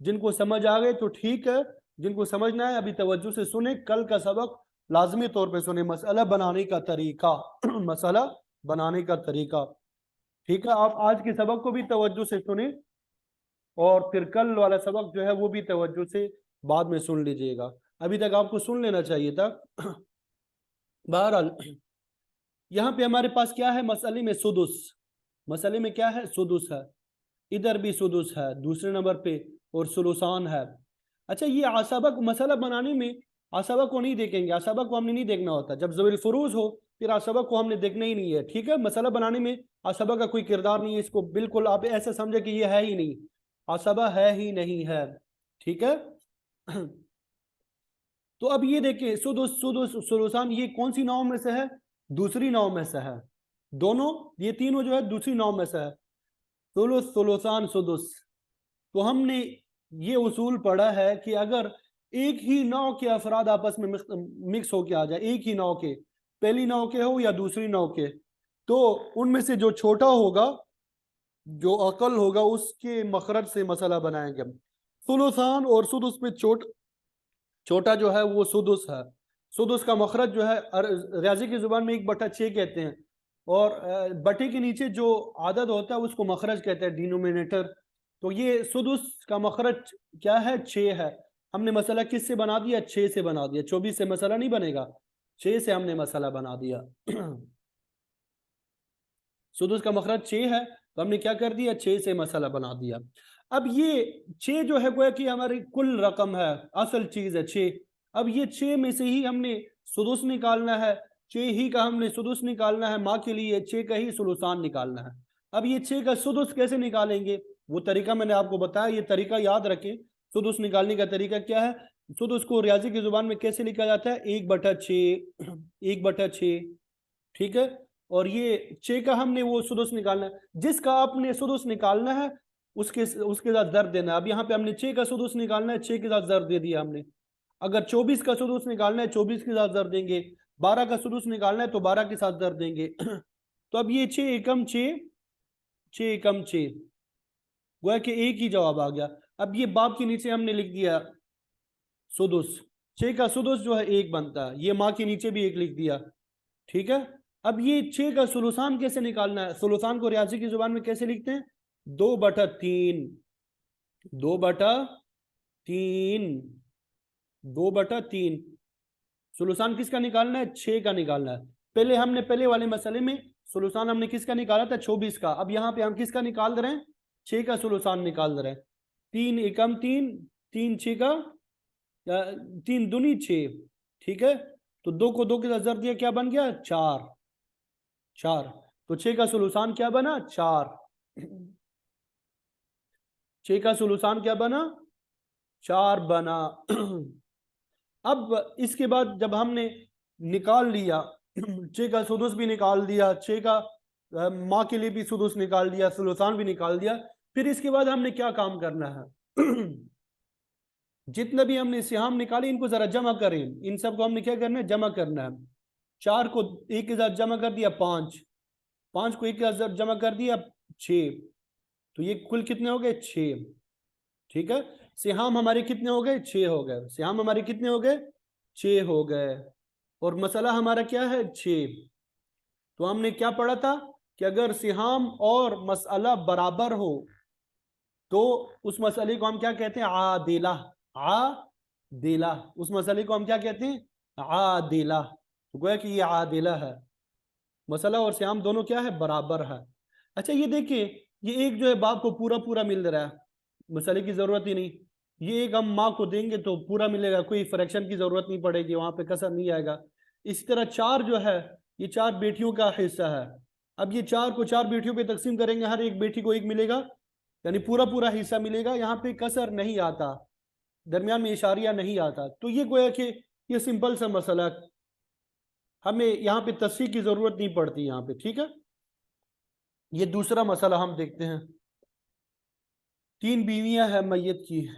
जिनको समझ आ गए तो ठीक है, जिनको समझना है अभी तवज्जो से सुने, कल का सबक लाजमी तौर पे सुने, मसला बनाने का तरीका। मसला बनाने का तरीका, ठीक है। आप आज के सबक को भी तवज्जो से सुने और फिर कल वाला सबक जो है वो भी तवज्जो से बाद में सुन लीजिएगा, अभी तक आपको सुन लेना चाहिए था। बहरहाल यहाँ पे हमारे पास क्या है, मसले में सुदुस, मसले में क्या है सुदुस है, इधर भी सुदुस है दूसरे नंबर पे, और सुलुसान है। अच्छा ये आसबा को मसला बनाने में आसबा को नहीं देखेंगे, आसबा को हमने नहीं देखना होता, जब ज़वील फुरूज हो फिर आसबा को हमने देखना ही नहीं है, ठीक है। मसला बनाने में आसबा का कोई किरदार नहीं है, इसको बिल्कुल आप ऐसे समझे कि ये है ही नहीं, आसबा है ही नहीं है, ठीक है। तो अब ये देखिए सुदुस सुदुस सुलुसान ये कौन सी नाव में से है, दूसरी नाव में से है, दोनों ये तीनों जो है दूसरी नाव में से है, सुलुस सुलुसान सुदुस। तो हमने ये उसूल पढ़ा है कि अगर एक ही नाव के अफराद आपस में मिक्स होके आ जाए, एक ही नाव के, पहली नाव के हो या दूसरी नाव के, तो उनमें से जो छोटा होगा, जो अकल होगा, उसके मखरज से मसला बनाएंगे हम। सुलुसान और सुदुस में छोटा जो है वो सुदुस है, सुदुस का मखरज जो है रियाजी की जुबान में 1/6 कहते हैं, और बटे के नीचे जो आदद होता है उसको मखरज कहते हैं, डिनोमिनेटर। तो ये सुदुस का मखरज क्या है? 6 है। हमने मसला किस से बना दिया? 6 से बना दिया। 24 से मसला नहीं बनेगा, 6 से हमने मसला बना दिया। सुदुस का मखरज 6 है, तो हमने क्या कर दिया? 6 से मसला बना दिया। अब ये 6 जो है गोया कि हमारी कुल रकम है, असल चीज है 6। अब ये 6 में से ही हमने सुदुस निकालना है, 6 ही का हमने सुदुस निकालना है, माँ के लिए 6 का ही सुलुसान निकालना है। अब ये 6 का सुदुस कैसे निकालेंगे? वो तरीका मैंने आपको बताया, ये तरीका याद रखें। सुदुस निकालने का तरीका क्या है? सुदुस को रियाजी की जुबान में कैसे लिखा जाता है? 1/6, 1/6, ठीक है। और ये 6 का हमने वो सुदुस निकालना है, जिसका आपने सुदुस निकालना है उसके उसके साथ जर देना है। अब यहाँ पे हमने 6 का सुदुस निकालना है, 6 के साथ जर दे दिया हमने। अगर 24 का सुदुस निकालना है, 24 के साथ जर देंगे। 12 का सुदुस निकालना है तो 12 के साथ जर देंगे। तो अब ये 6 एकम 6, 6 एकम 6, गोया कि एक ही जवाब आ गया। अब ये बाप के नीचे हमने लिख दिया सुदुस, 6 का सुदुस जो है 1 बनता है, ये माँ के नीचे भी 1 लिख दिया, ठीक है। अब ये 6 का सुलुसान कैसे निकालना है? सुलुसान को रियाजी की जुबान में कैसे लिखते हैं? 2/3, 2/3, 2/3। सुलुसान किसका निकालना है? 6 का निकालना है। पहले हमने पहले वाले मसले में सुलुसान हमने किसका निकाला था? 24 का। अब यहाँ पे हम किसका निकाल रहे हैं? 6 का सुलुसान निकाल रहे हैं। 3 एकम 3, 3 6 का 3 दूनी 6, ठीक है। तो 2 को 2 के साथ जर दिया, क्या बन गया? 4, 4। तो 6 का सुलुसान क्या बना? 4। 6 का सुलुसान क्या बना? 4 बना। अब इसके बाद जब हमने निकाल लिया, 6 का सुदुस भी निकाल दिया, 6 का माँ के लिए भी सुदुस निकाल दिया, सुलुसान भी निकाल दिया, फिर इसके बाद हमने क्या काम करना है? जितने भी हमने सिहाम निकाले इनको जरा जमा करें। इन सबको हमने क्या करना है? जमा करना है। 4 को 1 के साथ जमा कर दिया 5, 5 को 1 के साथ जमा कर दिया 6, तो ये कुल कितने हो गए? 6, ठीक है। सिहाम हमारे कितने हो गए? 6 हो गए। सिहाम हमारे कितने हो गए? 6 हो गए। और मसला हमारा क्या है? 6। तो हमने क्या पढ़ा था कि अगर सिहाम और मसला बराबर हो तो उस मसले को हम क्या कहते हैं? आदिला, आदिला। उस मसले को हम क्या कहते हैं? आदिला। तो गोया कि ये आदिला है, मसला और सियाम दोनों क्या है? बराबर है। अच्छा ये देखिए, ये एक जो है बाप को पूरा पूरा मिल रहा है, मसले की जरूरत ही नहीं। ये एक हम माँ को देंगे तो पूरा मिलेगा, कोई फ्रैक्शन की जरूरत नहीं पड़ेगी, वहां पे कसर नहीं आएगा। इसी तरह 4 जो है ये 4 बेटियों का हिस्सा है। अब ये 4 को 4 बेटियों पे तकसीम करेंगे, हर एक बेटी को 1 मिलेगा, यानी पूरा पूरा हिस्सा मिलेगा। यहाँ पे कसर नहीं आता, दरमियान में इशारिया नहीं आता। तो ये गोया कि ये सिंपल सा मसला है, हमें यहाँ पे तस्वीर की जरूरत नहीं पड़ती यहाँ पे, ठीक है। ये दूसरा मसला हम देखते हैं। 3 बीवियां हैं मैयत की,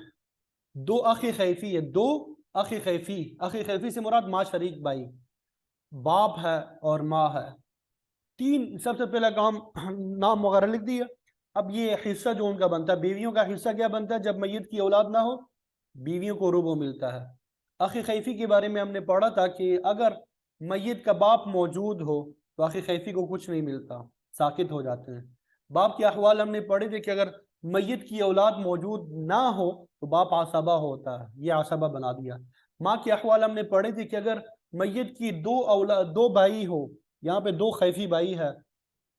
2 अखी खैफी है, 2 अखी खैफी। अखी खैफी से मुराद माँ शरीक भाई, बाप है और माँ है। 3 सबसे पहला काम नाम वगैरह लिख दिया। अब ये हिस्सा जो उनका बनता है, बीवियों का हिस्सा क्या बनता है? जब मैयत की औलाद ना हो, बीवियों को रुबो मिलता है। अखी खैफी के बारे में हमने पढ़ा था कि अगर मैयत का बाप मौजूद हो तो अखी खैफी को कुछ नहीं मिलता, साकित हो जाते हैं। बाप के अहवाल हमने पढ़े थे कि अगर मैयत की औलाद मौजूद ना हो तो बाप आसबा होता है, ये आसबा बना दिया। माँ के अहवाल हमने पढ़े थे कि अगर मैयत की 2 औलाद, 2 भाई हो, यहाँ पे 2 खैफी भाई है,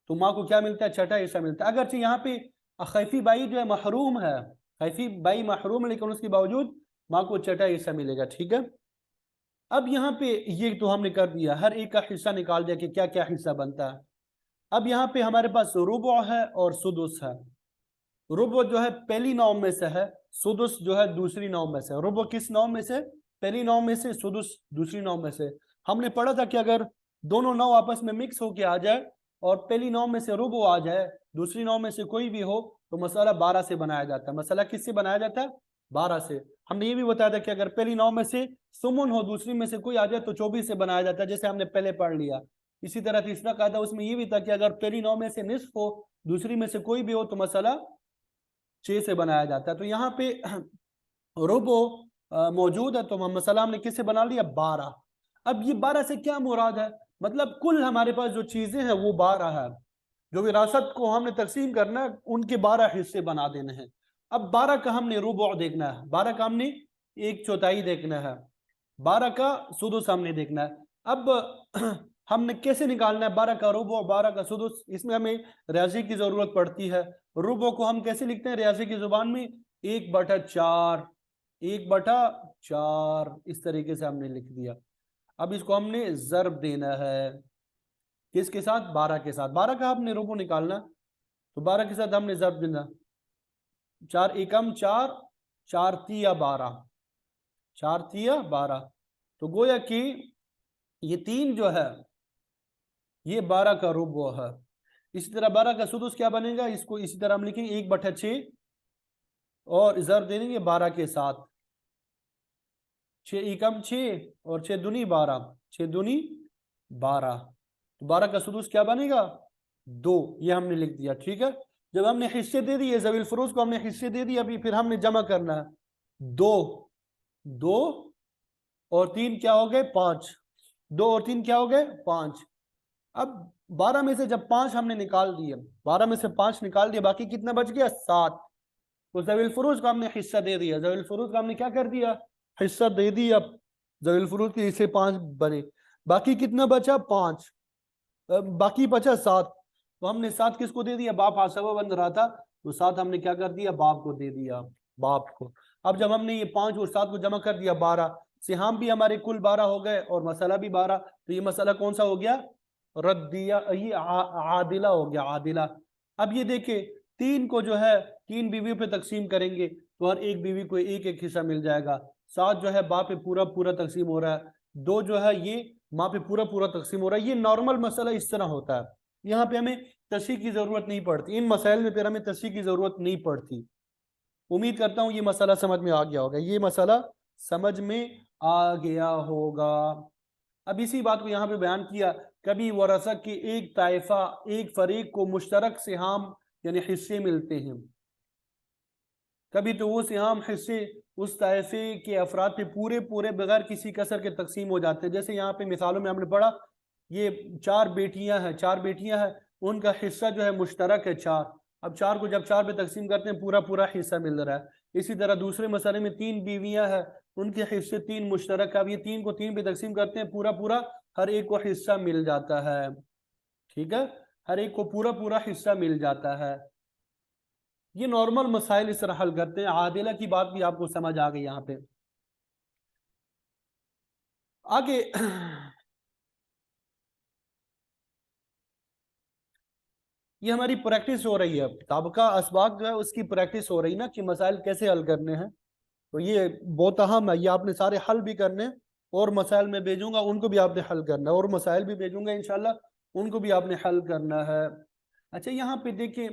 तो माँ को क्या मिलता है? छठा हिस्सा मिलता है। अगरचे यहाँ पे खैफी भाई जो है महरूम है, खैफी भाई महरूम है, लेकिन उसके बावजूद माँ को छठा हिस्सा मिलेगा, ठीक है। अब यहाँ पे ये तो हमने कर दिया, हर एक का हिस्सा निकाल दिया कि क्या क्या हिस्सा बनता है। अब यहाँ पे हमारे पास रुबो है और सुदुस है। रुबो जो है पहली नौ में से है, सुदुस जो है दूसरी नौ में से। रुबो किस नौ में से? पहली नौ में से, सुदुस दूसरी नौ में से। हमने पढ़ा था कि अगर दोनों नौ आपस में मिक्स होके आ जाए और पहली नौ में से रुबो आ जाए, दूसरी नौ में से कोई भी हो, तो मसाला 12 से बनाया जाता है। मसाला किससे बनाया जाता है? 12 से। हमने ये भी बताया था कि अगर पहली नौ में से सुमुन हो, दूसरी में से कोई आ जाए, तो 24 से बनाया जाता है, जैसे हमने पहले पढ़ लिया। इसी तरह तीसरा कायदा उसमें ये भी था कि अगर पहली नौ में से निस्फ हो, दूसरी में से कोई भी हो, तो मसाला 6 से बनाया जाता है। तो यहाँ पे रुबो मौजूद है, तो हम मसला हमने किससे बना लिया? 12। अब ये 12 से क्या मुराद है, मतलब कुल हमारे पास जो चीजें हैं वो 12 है, जो विरासत को हमने तकसीम करना है उनके 12 हिस्से बना देने हैं। अब 12 का हमने रुबु देखना है, 12 का हमने 1/4 देखना है, 12 का सुदुस हमने देखना है। अब हमने कैसे निकालना है 12 का रुबु 12 का सुदुस, इसमें हमें रियाजी की जरूरत पड़ती है। रुबु को हम कैसे लिखते हैं रियाजी की जुबान में, 1/4, 1/4 इस तरीके से हमने लिख दिया। अब इसको हमने ज़र्ब देना है, किसके साथ, 12 के साथ। 12 का हमने रुबु निकालना, तो 12 के साथ हमने ज़र्ब देना, 4 एकम 4, 4 तिया 12, 4 तिया 12। तो गोया कि ये 3 जो है ये 12 का रुबु है। इसी तरह 12 का सुदुस क्या बनेगा, इसको इसी तरह हम लिखेंगे 1/6 और ज़र्ब दे देंगे 12 के साथ, 6 एकम 6 और 6 दूनी 12, 6 दूनी 12। तो 12 का सुदुस क्या बनेगा, 2, ये हमने लिख दिया। ठीक है, जब हमने हिस्से दे दिए ज़वील फुरूज को हमने हिस्से दे दिए, अभी फिर हमने जमा करना है, 2 2 और 3 क्या हो गए 5, 2 और 3 क्या हो गए 5। अब 12 में से जब 5 हमने निकाल दिए, 12 में से 5 निकाल दिए, बाकी कितना बच गया 7। तो ज़वील फुरूज का हमने हिस्सा दे दिया, ज़वील फुरूज का हमने क्या कर दिया, हिस्सा दे दिया। ज़वील फुरूज के हिस्से 5 बने, बाकी कितना बचा 5, बाकी बचा 7। तो हमने 7 किसको दे दिया, बाप हासबा बन रहा था, तो 7 हमने क्या कर दिया, बाप को दे दिया, बाप को। अब जब हमने ये 5 और 7 को जमा कर दिया 12, सिहाम भी हमारे कुल 12 हो गए और मसला भी 12। तो ये मसला कौन सा हो गया, रद्दिया, ये आदिला हो गया, आदिला। अब ये देखे 3 को जो है 3 बीवियों पे तकसीम करेंगे तो हर एक बीवी को एक एक हिस्सा मिल जाएगा। 7 जो है बाप पे पूरा पूरा तकसीम हो रहा है, 2 जो है ये माँ पे पूरा पूरा तकसीम हो रहा है। ये नॉर्मल मसला इस तरह होता है, यहाँ पे हमें तशरीह की जरूरत नहीं पड़ती, इन मसाइल में फिर हमें तशरीह की जरूरत नहीं पड़ती। उम्मीद करता हूँ ये मसला समझ में आ गया होगा, ये मसला समझ में आ गया होगा। अब इसी बात को यहाँ पे बयान किया, कभी वरसा के एक ताइफा एक फरीक को मुश्तरक सिहाम यानी हिस्से मिलते हैं, कभी तो वो सिहाम हिस्से उस ताइफे के अफराद पे पूरे पूरे बगैर किसी कसर के तकसीम हो जाते हैं। जैसे यहाँ पे मिसालों में हमने पढ़ा, ये 4 बेटियां हैं, 4 बेटियां हैं, उनका हिस्सा जो है मुश्तरक है 4। अब 4 को जब 4 पे तकसीम करते हैं पूरा पूरा हिस्सा मिल रहा है। इसी तरह दूसरे मसले में 3 बीवियां हैं, उनके हिस्से 3 मुश्तरक है। अब ये 3 को 3 पे तकसीम करते हैं, पूरा पूरा हर एक को हिस्सा मिल जाता है। ठीक है, हर एक को पूरा पूरा हिस्सा मिल जाता है। ये नॉर्मल मसाइल इस तरह हल करते हैं। आदिला की बात भी आपको समझ आ गई यहाँ पे। आगे ये हमारी प्रैक्टिस हो रही है, ताबका असबाक जो है उसकी प्रैक्टिस हो रही ना कि मसाइल कैसे हल करने हैं। तो ये बहुत अहम है, ये आपने सारे हल भी करने हैं, और मसाइल में भेजूंगा उनको भी आपने हल करना है, और मसाइल भी भेजूंगा इंशाल्लाह उनको भी आपने हल करना है। अच्छा, यहाँ पे देखिए,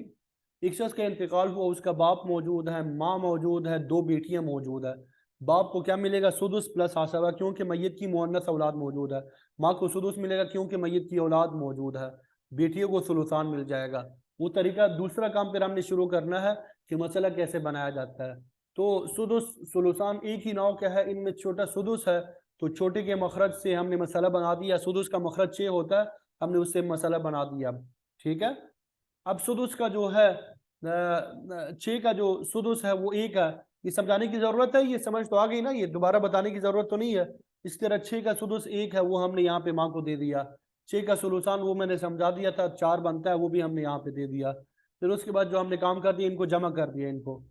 एक शख्स का इंतकाल हुआ, उसका बाप मौजूद है, माँ मौजूद है, 2 बेटियां मौजूद है। बाप को क्या मिलेगा, सुदुस प्लस आसबा, क्योंकि मैयत की मुअन्नस औलाद मौजूद है। माँ को सुदुस मिलेगा क्योंकि मैयत की औलाद मौजूद है। बेटियों को सुलुसान मिल जाएगा। वो तरीका दूसरा काम फिर हमने शुरू करना है कि मसला कैसे बनाया जाता है। तो सुदुस सुलुसान एक ही नाव क्या है, इनमें छोटा सुदुस है, तो छोटे के मखरज से हमने मसला बना दिया। सुदुस का मखरज 6 होता है, हमने उससे मसला बना दिया। ठीक है, अब सुदुस का जो है 6 का जो सुदुस है वो 1 है। ये समझाने की जरूरत है, ये समझ तो आ गई ना, ये दोबारा बताने की जरूरत तो नहीं है। इस तरह 6 का सुदुस 1 है, वो हमने यहाँ पे माँ को दे दिया। 6 का सुलुसान वो मैंने समझा दिया था, 4 बनता है, वो भी हमने यहाँ पे दे दिया। फिर उसके बाद जो हमने काम कर दिया, इनको जमा कर दिया, इनको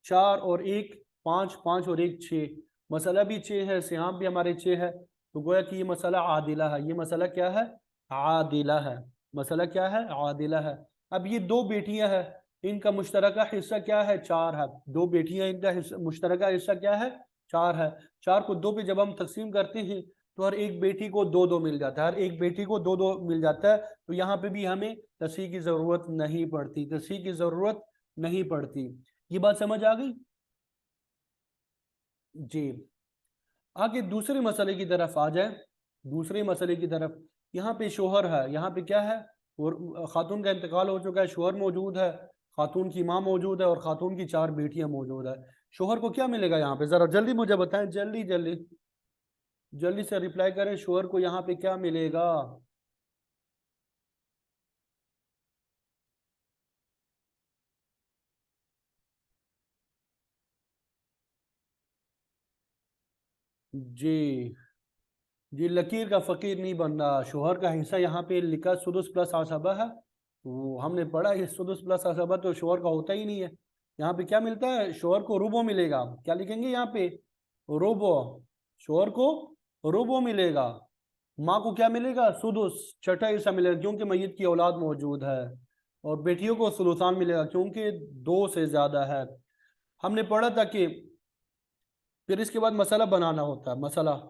4 और 1 5, 5 और 1 6। मसला भी 6 है, सिहाम भी हमारे 6 है। तो गोया कि ये मसला आदिला है। ये मसला क्या है, आदिला है। मसला क्या है, आदिला है। अब ये 2 बेटियां हैं, इनका मुश्तरका हिस्सा क्या है, 4 है। 2 बेटियां, इनका मुश्तरका हिस्सा क्या है, 4 है। 4 को 2 पे जब हम तकसीम करते हैं तो हर एक बेटी को 2 2 मिल जाता है, हर एक बेटी को 2 2 मिल जाता है। तो यहाँ पे भी हमें तस्हीह की जरूरत नहीं पड़ती, तस्हीह की जरूरत नहीं पड़ती। ये बात समझ आ गई जी। आगे दूसरे मसले की तरफ आ जाए, दूसरे मसले की तरफ। यहाँ पे शोहर है, यहाँ पे क्या है, और खातून का इंतकाल हो चुका है, शोहर मौजूद है, खातून की माँ मौजूद है और खातून की 4 बेटियां मौजूद है। शोहर को क्या मिलेगा यहाँ पे, जरा जल्दी मुझे बताएं, जल्दी जल्दी। जल्दी से रिप्लाई करें, शोहर को यहाँ पे क्या मिलेगा? जी जी, लकीर का फकीर नहीं बन रहा। शोहर का हिस्सा यहाँ पे लिखा सुदुस प्लस आसबा है, वो हमने पढ़ा ये सुदुस प्लस आसबा तो शोहर का होता ही नहीं है। यहाँ पे क्या मिलता है? शोहर को रुबो मिलेगा। क्या लिखेंगे यहाँ पे? रुबो। शोहर को रुबो मिलेगा। माँ को क्या मिलेगा? सुदुस, छठा हिस्सा मिलेगा क्योंकि मैयत की औलाद मौजूद है। और बेटियों को सुलुसान मिलेगा क्योंकि दो से ज्यादा है। हमने पढ़ा था कि फिर इसके बाद मसाला बनाना होता है। मसाला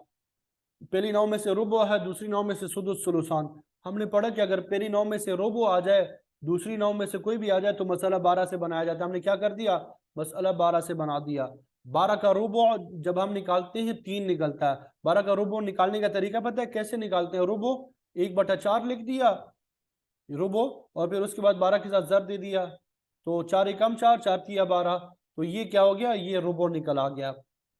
पहली नाव में से रुबो है, दूसरी नाव में से सुदुस सुलुसान। हमने पढ़ा कि अगर पहली नाव में से रुबो आ जाए, दूसरी नाव में से कोई भी आ जाए, तो मसाला 12 से बनाया जाता है। हमने क्या कर दिया? मसाला 12 से बना दिया। 12 का रुबो जब हम निकालते हैं 3 निकलता है। 12 का रुबो निकालने का तरीका पता है कैसे निकालते हैं? रुबो 1/4 लिख दिया रुबो, और फिर उसके बाद 12 के साथ जर दे दिया, तो 4 एकम 4, 4 तिया 12, तो ये क्या हो गया? ये रुबो निकल आ गया।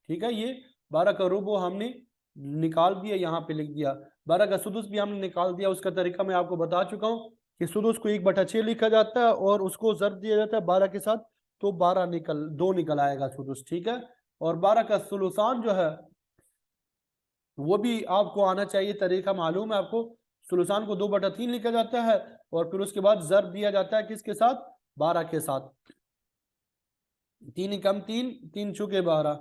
ठीक है, ये 12 का रुबो हमने निकाल दिया, यहाँ पे लिख दिया। 12 का सुदुस भी हमने निकाल दिया। उसका तरीका मैं आपको बता चुका हूँ कि सुदुस को 1/6 लिखा जाता है और उसको जर दिया जाता है 12 के साथ, तो 2 निकल आएगा सुदुस। ठीक है, और 12 का सुलुसान जो है वो भी आपको आना चाहिए, तरीका मालूम है आपको। सुलुसान को 2/3 लिखा जाता है और फिर उसके बाद जर दिया जाता है किसके साथ? 12 के साथ। 3 एकम 3, 3 चुके 12,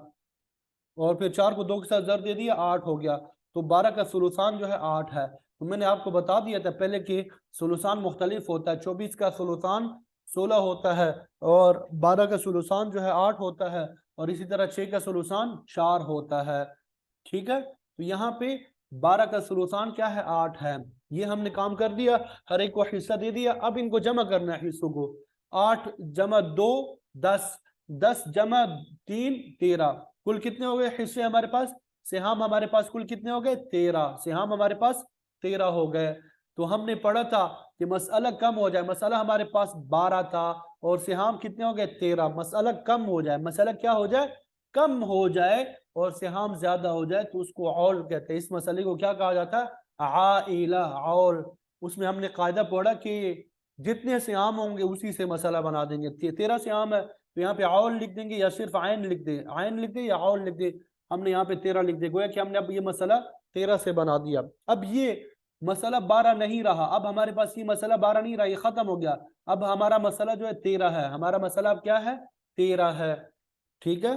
और फिर 4 को 2 के साथ जर दे दिया, 8 हो गया। तो 12 का सुलुसान जो है 8 है। तो मैंने आपको बता दिया था पहले कि सुलुसान मुख्तलिफ होता है। 24 का सुलुसान 16 होता है, और 12 का सुलुसान जो है 8 होता है, और इसी तरह 6 का सुलुसान 4 होता है। ठीक है, तो यहाँ पे 12 का सुलुसान क्या है? 8 है। ये हमने काम कर दिया, हर एक को हिस्सा दे दिया। अब इनको जमा करना है हिस्सों को। 8 जमा 2 10, 10 जमा 3 13, कुल कितने हो गए हिस्से हमारे पास? सिहाम हमारे पास कुल कितने हो गए? 13 सिहाम हमारे पास 13 हो गए। तो हमने पढ़ा था कि मसला कम हो जाए। मसला हमारे पास 12 था और सिहाम कितने हो गए? 13। मसला कम हो जाए, मसला क्या हो जाए? कम हो जाए, और सिहाम ज्यादा हो जाए तो उसको औल कहते हैं। इस मसले को क्या कहा जाता है? आइला, औल। उसमें हमने कायदा पढ़ा कि जितने सिहाम होंगे उसी से मसला बना देंगे। 13 सिहाम है तो यहाँ पे औल लिख देंगे, या सिर्फ आयन लिख दे, आयन लिख दे या औल लिख दे। हमने यहाँ पे 13 लिख दे, गोया कि हमने अब ये मसला 13 से बना दिया। अब ये मसला 12 नहीं रहा। अब हमारे पास ये मसला 12 नहीं रहा, ये खत्म हो गया। अब हमारा मसला जो है 13 है। हमारा मसला अब क्या है? 13 है। ठीक है,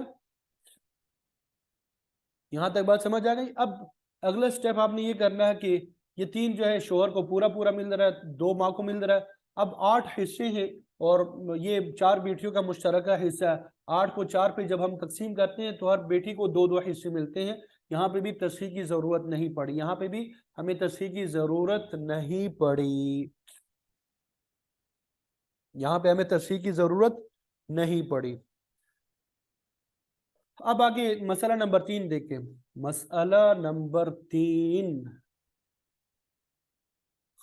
यहां तक बात समझ आ गई। अब अगला स्टेप आपने ये करना है कि ये 3 जो है शोहर को पूरा पूरा मिल रहा है, 2 माँ को मिल रहा है। अब 8 हिस्से हैं और ये 4 बेटियों का मुश्तरका हिस्सा है। 8 को 4 पे जब हम तकसीम करते हैं तो हर बेटी को 2-2 हिस्से मिलते हैं। यहाँ पे भी तस्हीह की जरूरत नहीं पड़ी, यहाँ पे भी हमें तस्हीह की जरूरत नहीं पड़ी, यहाँ पे हमें तस्हीह की जरूरत नहीं पड़ी। अब आगे मसला नंबर 3 देखें। मसला नंबर 3,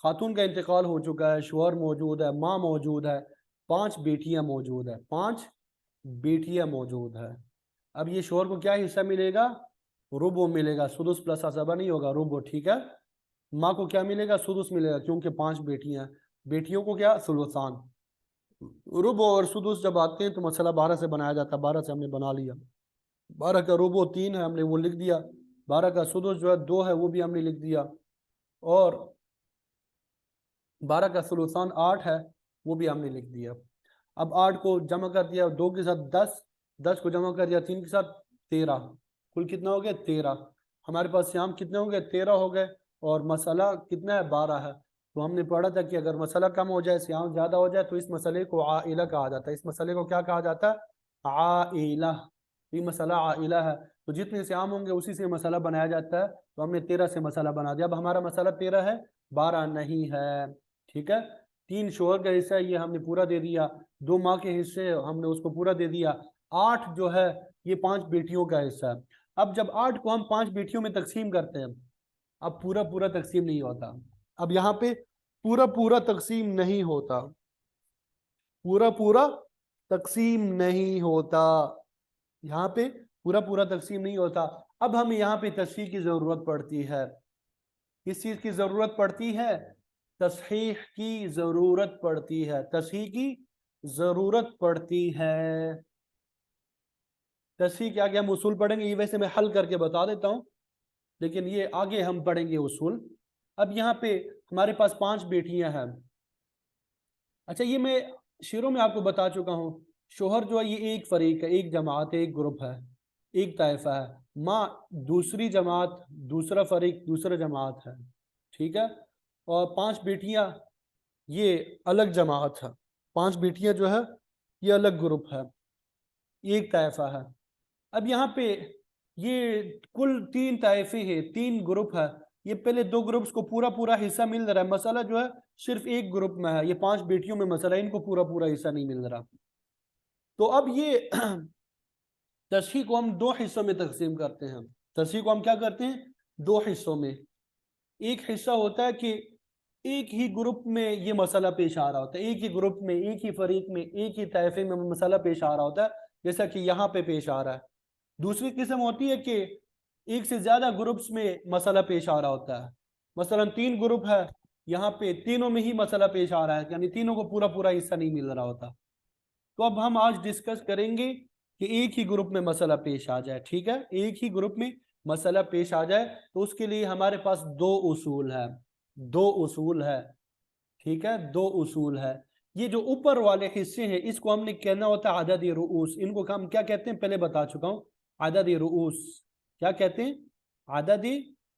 खातून का इंतकाल हो चुका है, शोहर मौजूद है, माँ मौजूद है, 5 बेटियां मौजूद है, 5 बेटियां मौजूद है। अब ये शोहर को क्या हिस्सा मिलेगा? रुबो मिलेगा। सुदुस प्लस असबा नहीं होगा, रुबो। ठीक है, माँ को क्या मिलेगा? सुदुस मिलेगा क्योंकि 5 बेटियां। बेटियों को क्या? सुलुसान। रुबो और सुदुस जब आते हैं तो मसला 12 से बनाया जाता है। 12 से हमने बना लिया। 12 का रुबो 3 है, हमने वो लिख दिया। 12 का सुदुस जो है 2 है, वो भी हमने लिख दिया। और 12 का सुलूसान 8 है, वो भी हमने लिख दिया। अब 8 को जमा कर दिया 2 के साथ 10, 10 को जमा कर दिया 3 के साथ 13, कुल कितना हो गया? 13। हमारे पास श्याम कितने हो गए? 13 हो गए। और मसला कितना है? 12 है। तो हमने पढ़ा था कि अगर मसला कम हो जाए, श्याम ज्यादा हो जाए, तो इस मसले को आइला कहा जाता है। इस मसले को क्या कहा जाता है? आइला। ये मसला आइला है। तो जितने श्याम होंगे उसी से मसला बनाया जाता है। तो हमने 13 से मसला बना दिया। अब हमारा मसला 13 है, 12 नहीं है। ठीक है, 3 शोहर का हिस्सा है, ये हमने पूरा दे दिया। 2 माँ के हिस्से हमने उसको पूरा दे दिया। 8 जो है ये 5 बेटियों का हिस्सा है। अब जब 8 को हम 5 बेटियों में तकसीम करते हैं, अब पूरा पूरा तकसीम नहीं होता। अब यहाँ पे पूरा पूरा तकसीम नहीं होता, पूरा पूरा तकसीम नहीं होता। यहाँ पे पूरा पूरा तकसीम नहीं होता। अब हमें यहाँ पे तस्हीह की जरूरत पड़ती है। किस चीज की जरूरत पड़ती है? तस्हीह की जरूरत पड़ती है, तस्हीह की जरूरत पड़ती है। तस्हीह के आगे हम उसूल पढ़ेंगे, ये वैसे मैं हल करके बता देता हूँ, लेकिन ये आगे हम पढ़ेंगे उसूल। अब यहाँ पे हमारे पास 5 बेटियां हैं। अच्छा, ये मैं शेरों में आपको बता चुका हूँ, शोहर जो है ये एक फरीक है, एक जमात है, एक ग्रुप है, एक ताइफा है। माँ दूसरी जमात, दूसरा फरीक, दूसरा जमात है, ठीक है। और 5 बेटियां ये अलग जमात है। 5 बेटियां जो है ये अलग ग्रुप है, एक ताइफा है। अब यहाँ पे ये कुल 3 ताइफे हैं, 3 ग्रुप है। ये पहले 2 ग्रुप्स को पूरा पूरा हिस्सा मिल रहा है, मसला जो है सिर्फ एक ग्रुप में है, ये 5 बेटियों में मसला है, इनको पूरा पूरा हिस्सा नहीं मिल रहा। तो अब ये तस्हीह को हम 2 हिस्सों में तकसीम करते हैं। तस्हीह को हम क्या करते हैं? 2 हिस्सों में। एक हिस्सा होता है कि एक ही ग्रुप में ये मसला पेश आ रहा होता है, एक ही ग्रुप में, एक ही फरीक में, एक ही ताइफे में मसला पेश आ रहा होता है, जैसा कि यहाँ पे पेश आ रहा है। दूसरी किस्म होती है कि एक से ज्यादा ग्रुप्स में मसला पेश आ रहा होता है। मसलन 3 ग्रुप है, यहाँ पे तीनों में ही मसला पेश आ रहा है, यानी तीनों को पूरा पूरा हिस्सा नहीं मिल रहा होता। तो अब हम आज डिस्कस करेंगे कि एक ही ग्रुप में मसला पेश आ जाए, ठीक है, एक ही ग्रुप में मसला पेश आ जाए, तो उसके लिए हमारे पास 2 उसूल है। 2 उसूल है, ठीक है, 2 उसूल है। ये जो ऊपर वाले हिस्से हैं इसको हमने कहना होता है अदद रुऊस। इनको हम क्या कहते हैं पहले बता चुका हूं, अदद रुऊस। क्या कहते हैं? अदद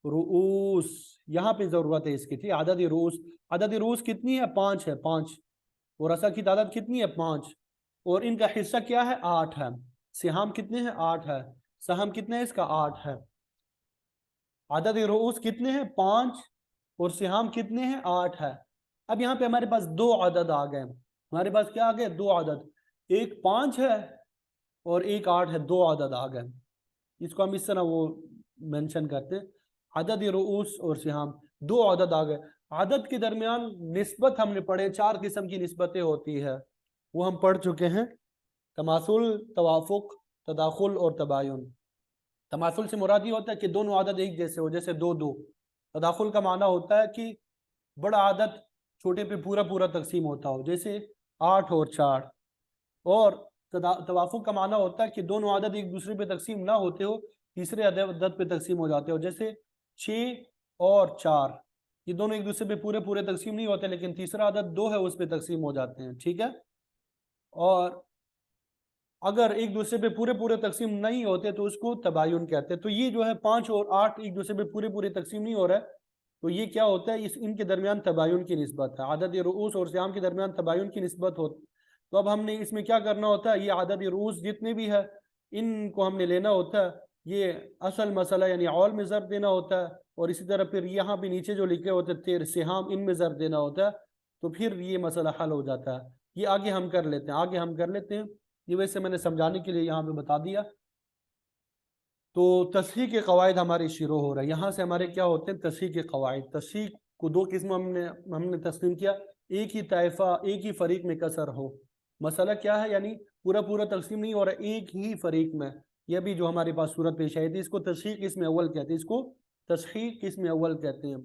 रुऊस। यहाँ पे जरूरत है इसकी थी, अदद रुऊस। अदद रुऊस कितनी है? 5 है, 5। और रसा की तादाद कितनी है? 5। और इनका हिस्सा क्या है? 8 है। सिहाम कितने हैं? 8 है। सहम कितने हैं इसका? 8 है। अदद रुऊस कितने हैं? 5। और सिहाम कितने हैं? 8 है। अब यहाँ पे हमारे पास 2 अदद आ गए। हमारे पास क्या आ गए? 2 अदद। एक 5 है और एक 8 है, 2 अदद आ गए। इसको हम इस तरह वो मेंशन करते हैं, अदद रुऊस और सिहाम, 2 अदद आ गए। अदद के दरमियान निस्बत हमने पढ़े, 4 किस्म की निस्बतें होती है, वो हम पढ़ चुके हैं। तमासुल, तवाफुक, तदाखुल और तबायुन। तमासुल से मुराद ये होता है कि दोनों आदत एक जैसे हो, जैसे 2 2। तदाखुल का माना होता है कि बड़ा आदत छोटे पे पूरा पूरा तकसीम होता हो, जैसे 8 और 4। और तवाफुक का माना होता है कि दोनों आदत एक दूसरे पे तकसीम ना होते हो, तीसरे आदत पे तकसीम हो जाते हो, जैसे 6 और 4। ये दोनों एक दूसरे पे पूरे पूरे तकसीम नहीं होते, लेकिन तीसरा आदत 2 है उस पे तकसीम हो जाते हैं, ठीक है। और अगर एक दूसरे पे पूरे पूरे तकसीम नहीं होते तो उसको तबायुन कहते हैं। तो ये जो है 5 और 8 एक दूसरे पे पूरे पूरे तकसीम नहीं हो रहा है, तो ये क्या होता है? इस इनके दरमियान तबायुन की निस्बत है। आदद रूस और सियाम के दरमियान तबायुन की निस्बत हो। तो अब हमने इसमें क्या करना होता है? ये आदद रूस जितने भी है इनको हमने लेना होता है, ये असल मसला यानी औल में ज़र देना होता है, और इसी तरह फिर यहाँ पे नीचे जो लिखे होते हैं तेर सिहाम, इनमें ज़र देना होता है। तो फिर ये मसला हल हो जाता है। ये आगे हम कर लेते हैं, आगे हम कर लेते हैं। ये वैसे मैंने समझाने के लिए यहाँ पे बता दिया। तो तस्हीह के कवायद हमारे शुरू हो रहा है, यहाँ से हमारे क्या होते हैं? तस्हीह के कवायद। तस्हीह को 2 किस्म हमने तस्लीम किया। एक ही ताइफा, एक ही फरीक में कसर हो। मसला क्या है? यानी पूरा पूरा तकसीम नहीं हो रहा, एक ही फरीक में। यह भी जो हमारे पास सूरत पेश आई थी, इसको तस्हीह किस्म अव्वल कहते हैं, इसको तस्हीह किस्म अव्वल कहते हैं।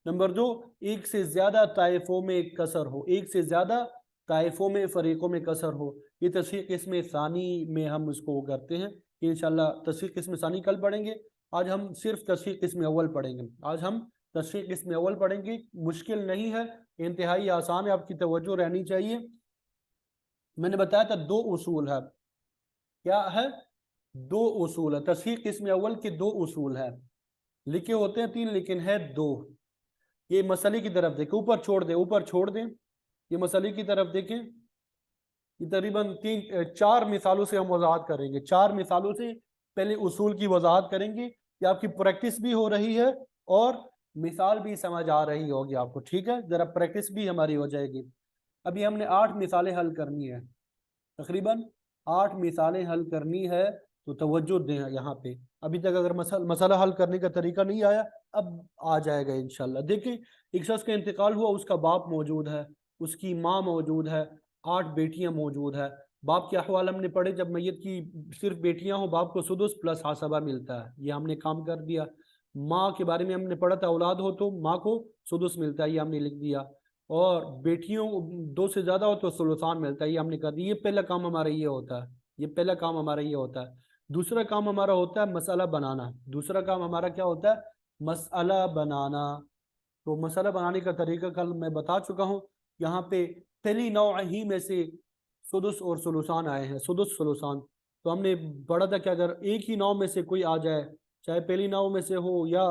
नंबर 2, एक से ज्यादा ताइफों में कसर हो, एक से ज्यादा ताइफों में, फरीकों में कसर हो, ये तस्हीह किस्म सानी में हम इसको करते हैं। इंशाल्लाह तस्हीह किस्म सानी कल पढ़ेंगे। आज हम सिर्फ तस्हीह किस्म अव्वल पढ़ेंगे। आज हम तस्हीह किस्म अव्वल पढ़ेंगे। मुश्किल नहीं है, इंतहाई आसान है, आपकी तवज्जो रहनी चाहिए। मैंने बताया था 2 उसूल है। क्या है? 2 उसूल है। तस्हीह किस्म अव्वल के 2 उसूल है। लिखे होते हैं 3 लेकिन है 2। ये मसले की तरफ देखें, ऊपर छोड़ दें, ऊपर छोड़ दें, ये मसले की तरफ देखें। ये तकरीबन 4 मिसालों से हम वजाहत करेंगे। 4 मिसालों से पहले उसूल की वजाहत करेंगे कि आपकी प्रैक्टिस भी हो रही है और मिसाल भी समझ आ रही होगी आपको, ठीक है, जरा प्रैक्टिस भी हमारी हो जाएगी। अभी हमने 8 मिसालें हल करनी है, तकरीबन 8 मिसालें हल करनी है। तो तवज्जो दें यहाँ पे। अभी तक अगर मसला हल करने का तरीका नहीं आया, अब आ जाएगा इंशाल्लाह। देखिए, एक शख्स का इंतकाल हुआ, उसका बाप मौजूद है, उसकी माँ मौजूद है, 8 बेटियां मौजूद है। बाप के अहवाल हमने पढ़े, जब मैयत की सिर्फ बेटियां हो बाप को सुदुस प्लस हासबा मिलता है, ये हमने काम कर दिया। माँ के बारे में हमने पढ़ा था, औलाद हो तो माँ को सुदुस मिलता है, ये हमने लिख दिया। और बेटियों दो से ज्यादा हो तो सुलुसान मिलता है, ये हमने कर दिया। ये पहला काम हमारा ये होता है, ये पहला काम हमारा ये होता है। दूसरा काम हमारा होता है मसाला बनाना। दूसरा काम हमारा क्या होता है? मसाला बनाना। तो मसाला बनाने का तरीका कल मैं बता चुका हूँ। यहाँ पे पहली नौ ही में से सुदुस और सुलुसान आए हैं, सुदुस सुलुसान। तो हमने पढ़ा था कि अगर एक ही नौ में से कोई आ जाए, चाहे पहली नौ में से हो या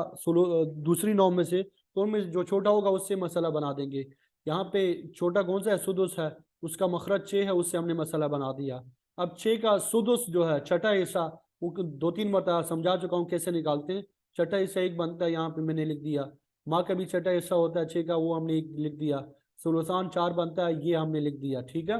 दूसरी नौ में से, तो उनमें जो छोटा होगा उससे मसाला बना देंगे। यहाँ पे छोटा कौन सा है? सुदुस है, उसका मखरज 6 है, उससे हमने मसाला बना दिया। अब 6 का सुदुस जो है छठा हिस्सा, वो 2-3 मरतबा समझा चुका हूँ कैसे निकालते हैं। छठा हिस्सा एक बनता है, यहाँ पे मैंने लिख दिया। माँ का भी छठा हिस्सा होता है 6 का, वो हमने एक लिख दिया। सुलुसान 4 बनता है, ये हमने लिख दिया। ठीक है।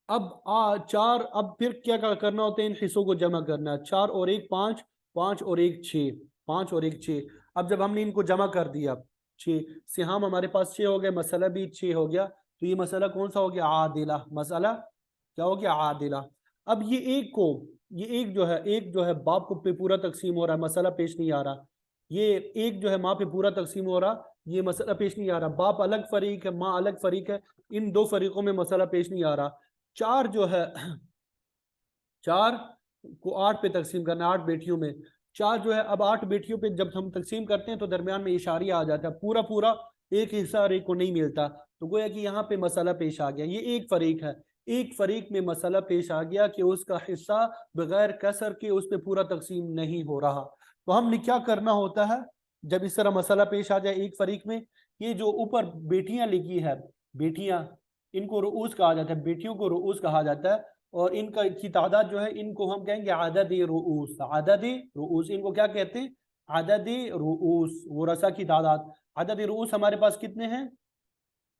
अब चार, अब फिर क्या करना होता है? इन हिस्सों को जमा करना है। 4 और 1 5, 5 और 1 6, 5 और 1 6। अब जब हमने इनको जमा कर दिया, 6 सिहाम हमारे पास 6 हो गए, मसला भी 6 हो गया। तो ये मसला कौन सा हो गया? आदिला। मसला क्या हो गया? आदिला। अब ये एक को, ये एक जो है बाप को पे पूरा तकसीम हो रहा है, मसला पेश नहीं आ रहा। ये एक जो है माँ पे पूरा तकसीम हो रहा, ये मसला पेश नहीं आ रहा। बाप अलग फरीक है, माँ अलग फरीक है, इन दो फरीकों में मसला पेश नहीं आ रहा। 4 जो है 4 को 8 पे तकसीम करना है, 8 बेटियों में। 4 जो है, अब 8 बेटियों पे जब हम तकसीम करते हैं तो दरमियान में इशारिया आ जाता है, पूरा पूरा एक हिस्सा हर एक को नहीं मिलता। तो गोया कि यहाँ पे मसला पेश आ गया। ये एक फरीक है, एक फरीक में मसला पेश आ गया कि उसका हिस्सा बगैर कसर के उस पर पूरा तकसीम नहीं हो रहा। तो हमने क्या करना होता है जब इस तरह मसला पेश आ जाए एक फरीक में? ये जो ऊपर बेटियां लिखी है, बेटियां, इनको रुऊस कहा जाता है, बेटियों को रुऊस कहा जाता है। और इनका की तादाद जो है, इनको हम कहेंगे आदद रुऊस। आदद रुऊस इनको क्या कहते हैं? आदद रुऊस, वो रसा की तादाद। आदद रुऊस हमारे पास कितने हैं?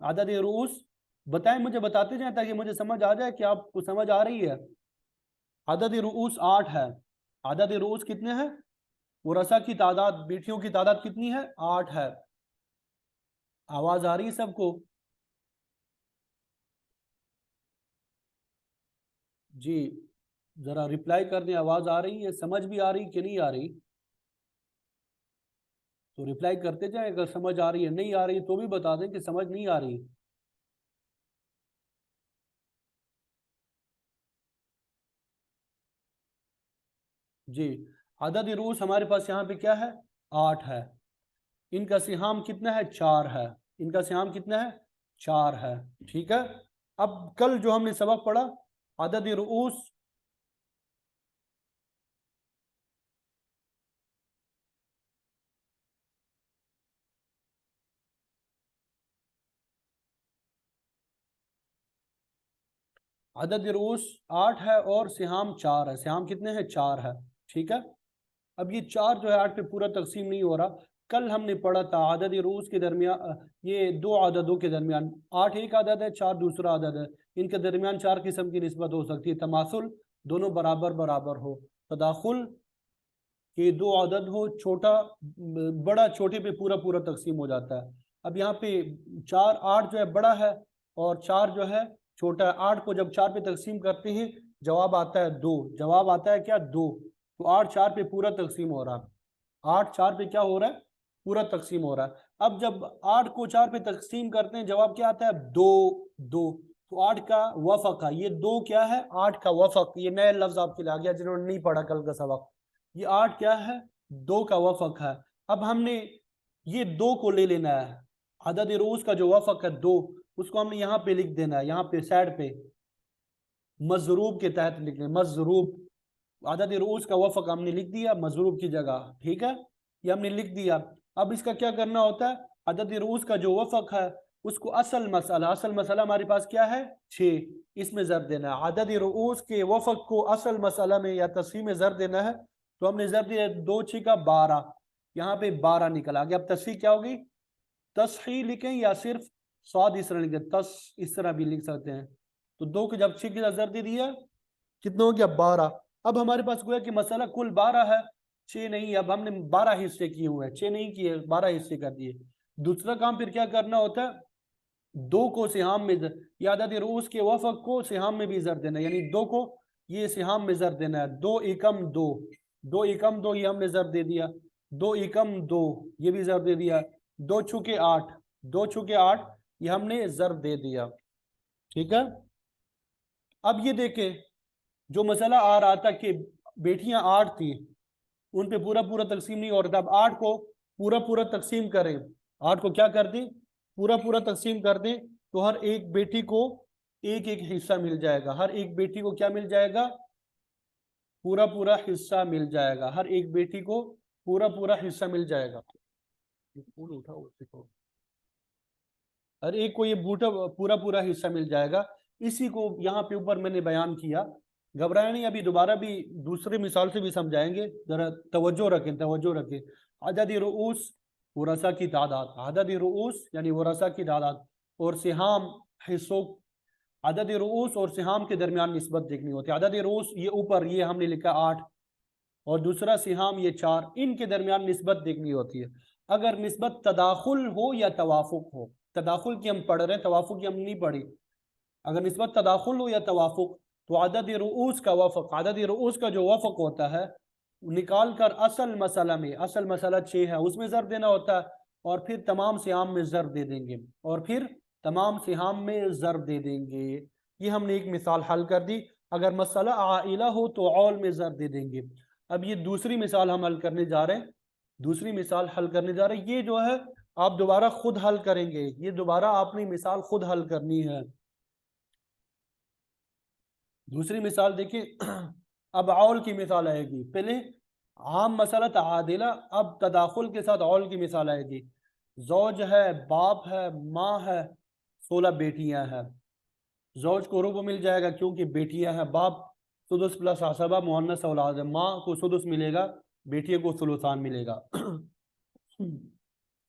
आदद रुऊस बताएं, मुझे बताते जाएं ताकि मुझे समझ आ जाए कि आपको समझ आ रही है। आदद रुऊस 8 है। आदद रुऊस कितने हैं? वो रसा की तादाद, बेटियों की तादाद कितनी है? 8 है। आवाज आ रही है सबको? जी, जरा रिप्लाई कर दें, आवाज आ रही है? समझ भी आ रही कि नहीं आ रही? तो रिप्लाई करते जाए, अगर समझ आ रही है, नहीं आ रही तो भी बता दें कि समझ नहीं आ रही। जी, अदद रूस हमारे पास यहाँ पे क्या है? 8 है। इनका सिहाम कितना है? 4 है। इनका सिहाम कितना है? 4 है। ठीक है। अब कल जो हमने सबक पढ़ा, अदद रूस, अदद रूस 8 है और सिहाम 4 है। सिहाम कितने हैं? 4 है। ठीक है। अब ये 4 जो है 8 पे पूरा तकसीम नहीं हो रहा। कल हमने पढ़ा था आदद रूस के दरमियान, ये दो आददों के दरमियान, 8 एक आदद है, 4 दूसरा आदद है, इनके दरमियान 4 किस्म की निस्बत हो सकती है। तमासुल, दोनों बराबर बराबर हो। तदाखुल, कि दो आदद हो, छोटा बड़ा छोटे पे पूरा पूरा तकसीम हो जाता है। अब यहाँ पे 4 8 जो है बड़ा है, और 4 जो है छोटा है। 8 को जब 4 पे तकसीम करते हैं, जवाब आता है 2। जवाब आता है क्या? 2। तो 8 4 पे पूरा तकसीम हो रहा है। 8 4 पे क्या हो रहा है? पूरा तकसीम हो रहा है। अब जब 8 को 4 पे तकसीम करते हैं, जवाब क्या आता है? 2। 2। तो 8 का वफक है, ये 2 क्या है? 8 का वफक। ये नया लफ्ज आपके लिए आ गया जिन्होंने नहीं पढ़ा कल का सबक। ये 8 क्या है? 2 का वफक है। अब हमने ये 2 को ले लेना है, अदद रोज का जो वफक है 2, उसको हमने यहाँ पे लिख देना है, यहाँ पे साइड पे मजरूब के तहत लिखना है। मजरूब, आदत रोज का वफक हमने लिख दिया मजरूब की जगह। ठीक है, ये हमने लिख दिया। अब इसका क्या करना होता है? आदत रोज का जो वफक है उसको असल मसला हमारे पास क्या है? 6, इसमें जर देना है। आदत रोज के वफक को असल मसला में या तस्वीर में जर देना है। तो हमने जर दिया 2 6 का 12, यहाँ पे 12 निकल आ गया। अब तस्वीर क्या होगी? तस्ही लिखें या सिर्फ स्वाद इस तरह लिखें, तस इस तरह भी लिख सकते हैं। तो 2 के जब 6 की जर दे दिया, कितना हो गया? 12। अब हमारे पास गोया कि मसाला कुल 12 है, 6 नहीं। अब हमने 12 हिस्से किए हुए हैं, 6 नहीं किए, 12 हिस्से कर दिए। दूसरा काम फिर क्या करना होता है? दो को सिहाम में या अदद रूस के वफक को सिहाम में भी जर देना, यानी दो को ये सिहाम में जर देना है। दो एकम दो, दो एकम दो, ये हमने जर दे दिया। दो एकम दो, ये भी जर दे दिया। दो छुके आठ, दो छुके आठ, ये हमने जर दे दिया। ठीक है। अब ये देखें, जो मसला आ रहा था कि बेटियां आठ थी, उन पे पूरा पूरा तकसीम नहीं हो रहा था। अब आठ को पूरा पूरा तकसीम करें, आठ को क्या कर दें, पूरा पूरा तकसीम कर दें, तो हर एक बेटी को एक एक हिस्सा मिल जाएगा। हर एक बेटी को क्या मिल जाएगा, पूरा पूरा हिस्सा मिल जाएगा। हर एक बेटी को पूरा पूरा हिस्सा मिल जाएगा। हर एक को ये बूटा पूरा पूरा हिस्सा मिल जाएगा। इसी को यहाँ पे ऊपर मैंने बयान किया। घबराए नहीं, अभी दोबारा भी दूसरी मिसाल से भी समझाएंगे, जरा तवज्जो रखें, तवज्जो रखें। अदद रुऊस, वरसा की तादाद, अदद रुऊस यानी वरसा की तादाद, और सिहाम हिस्सों, अदद रुऊस और सिहाम के दरमियान निस्बत देखनी होती है। अदद रुऊस ये ऊपर, ये हमने लिखा 8, और दूसरा सिहाम ये 4, इनके दरमियान निस्बत देखनी होती है। अगर निस्बत तदाखुल हो या तवाफुक हो, तदाखुल की हम पढ़ रहे हैं, तवाफुक की हम नहीं पढ़ी। अगर निस्बत तदाखुल हो या तवाफुक, तो अदद रुऊस का वफक, अदद रुऊस का जो वफक होता है, निकाल कर असल मसला में, असल मसला 6 है, उसमें जर देना होता है, और फिर तमाम सिहाम में जर दे देंगे, और फिर तमाम सिहाम में जर दे देंगे। ये हमने एक मिसाल हल कर दी। अगर मसला आइला हो तो औल में जर दे देंगे। अब ये दूसरी मिसाल हम हल करने जा रहे हैं, दूसरी मिसाल हल करने जा रहे हैं। ये जो है आप दोबारा खुद हल करेंगे, ये दोबारा आपने मिसाल खुद हल करनी है। दूसरी मिसाल देखिए, अब औल की मिसाल आएगी। पहले आम मसला तादिला, अब तदाखुल के साथ औल की मिसाल आएगी। जौज है, बाप है, माँ है, 16 बेटियां हैं। जौज को रुबा मिल जाएगा क्योंकि बेटियां हैं। बाप सुदुस प्लस आसबा मुअन्नस औलाद है। माँ को सुदुस मिलेगा, बेटियों को सुलुसान मिलेगा।